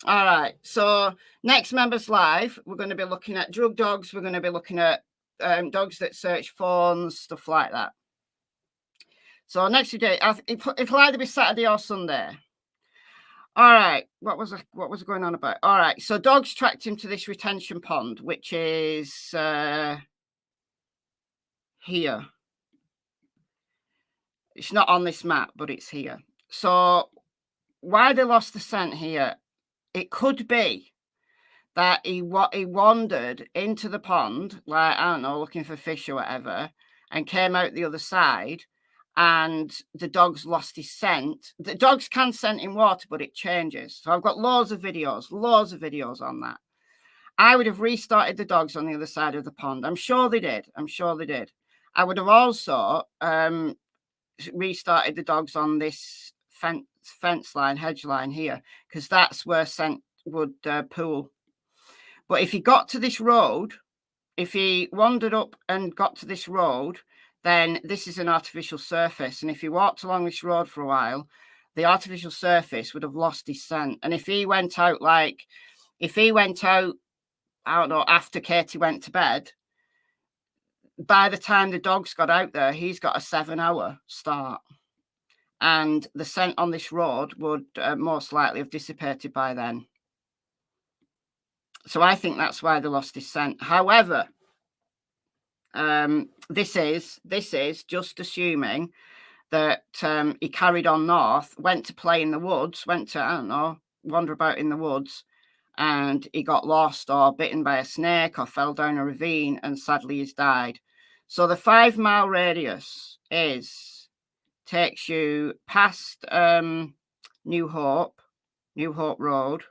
All right. So next members live, we're going to be looking at drug dogs. We're going to be looking at dogs that search phones, stuff like that. So next day, it'll either be Saturday or Sunday. All right. What was going on about? All right. So dogs tracked him to this retention pond, which is here. It's not on this map, but it's here. So why they lost the scent here? It could be that he wandered into the pond, like, I don't know, looking for fish or whatever, and came out the other side, and the dogs lost his scent. The dogs can scent in water, but it changes. So I've got loads of videos on that. I would have restarted the dogs on the other side of the pond. I'm sure they did. I would have also restarted the dogs on this fence line, hedge line here, because that's where scent would pool. But if he got to this road, if he wandered up and got to this road, then this is an artificial surface. And if he walked along this road for a while, the artificial surface would have lost his scent. And if he went out, I don't know, after Katie went to bed, by the time the dogs got out there, he's got a 7-hour start. And the scent on this road would most likely have dissipated by then. So I think that's why they lost his scent. However, this is just assuming that he carried on north, went to play in the woods, went to, I don't know, wander about in the woods, and he got lost or bitten by a snake or fell down a ravine, and sadly he's died. So the 5-mile radius takes you past New Hope Road.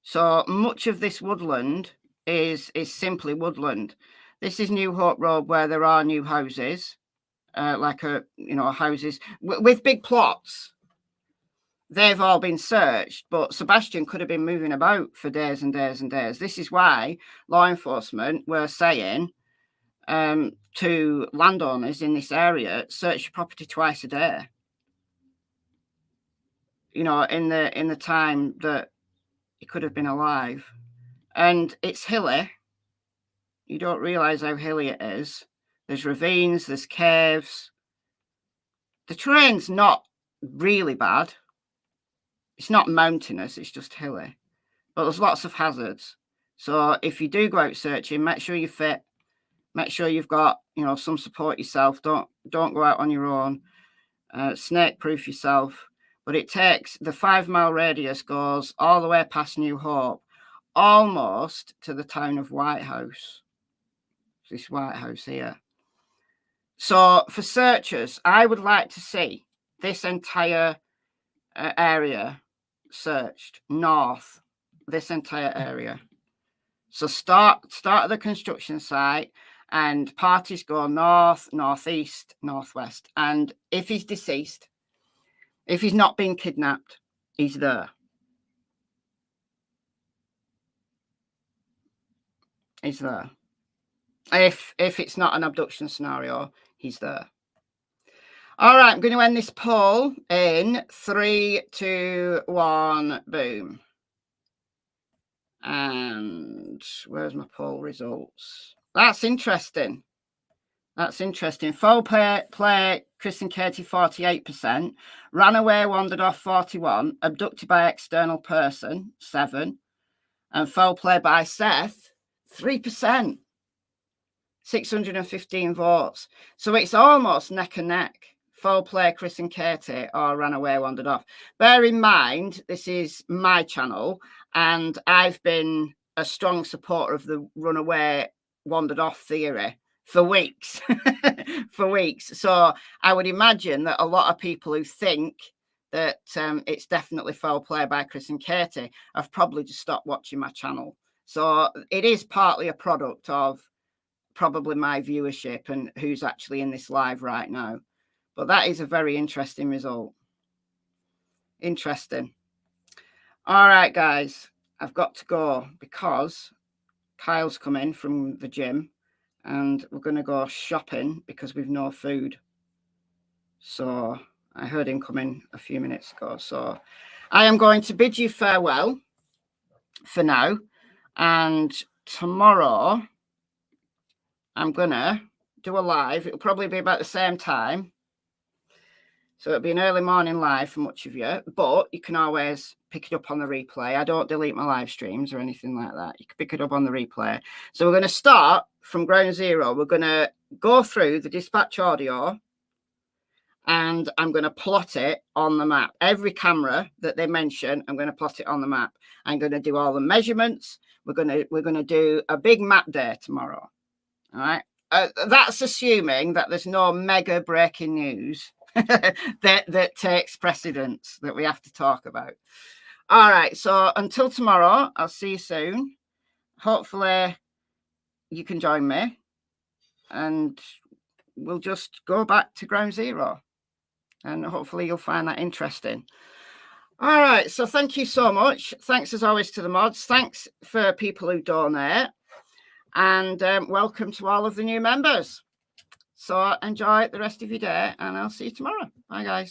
So much of this woodland is simply woodland. This is New Hope Road, where there are new houses, houses with big plots. They've all been searched, but Sebastian could have been moving about for days and days and days. This is why law enforcement were saying to landowners in this area, search your property twice a day. You know, in the time that he could have been alive. And it's hilly. You don't realise how hilly it is. There's ravines, there's caves. The terrain's not really bad. It's not mountainous, it's just hilly. But there's lots of hazards. So if you do go out searching, make sure you're fit. Make sure you've got, some support yourself. Don't go out on your own. Snake proof yourself. But it takes, the 5-mile radius goes all the way past New Hope, almost to the town of Whitehouse. This White House here. So for searchers, I would like to see this entire area searched north, this entire area. So start at the construction site, and parties go north, northeast, northwest. And if he's deceased, if he's not been kidnapped, he's there. He's there. If it's not an abduction scenario, he's there. All right, I'm going to end this poll in 3, 2, 1, boom. And where's my poll results? That's interesting. That's interesting. Foul play, Chris and Katie, 48%. Ran away, wandered off, 41. Abducted by external person, 7. And foul play by Seth, 3%. 615 votes. So it's almost neck and neck. Foul play, Chris and Katie, or ran away, wandered off. Bear in mind, this is my channel, and I've been a strong supporter of the runaway, wandered off theory for weeks. For weeks. So I would imagine that a lot of people who think that it's definitely foul play by Chris and Katie have probably just stopped watching my channel. So it is partly a product of probably my viewership and who's actually in this live right now. But that is a very interesting result. Interesting. All right, guys, I've got to go because Kyle's come in from the gym and we're going to go shopping because we've no food. So I heard him come in a few minutes ago. So I am going to bid you farewell for now. And tomorrow I'm going to do a live. It'll probably be about the same time. So it'll be an early morning live for much of you, but you can always pick it up on the replay. I don't delete my live streams or anything like that. You can pick it up on the replay. So we're going to start from ground zero. We're going to go through the dispatch audio and I'm going to plot it on the map. Every camera that they mention, I'm going to plot it on the map. I'm going to do all the measurements. We're going to do a big map day tomorrow. All right. That's assuming that there's no mega breaking news that takes precedence that we have to talk about. All right, so until tomorrow, I'll see you soon. Hopefully you can join me and we'll just go back to ground zero. and hopefully you'll find that interesting. All right, so thank you so much. Thanks as always to the mods. Thanks for people who donate, and welcome to all of the new members. So enjoy the rest of your day, and I'll see you tomorrow. Bye, guys.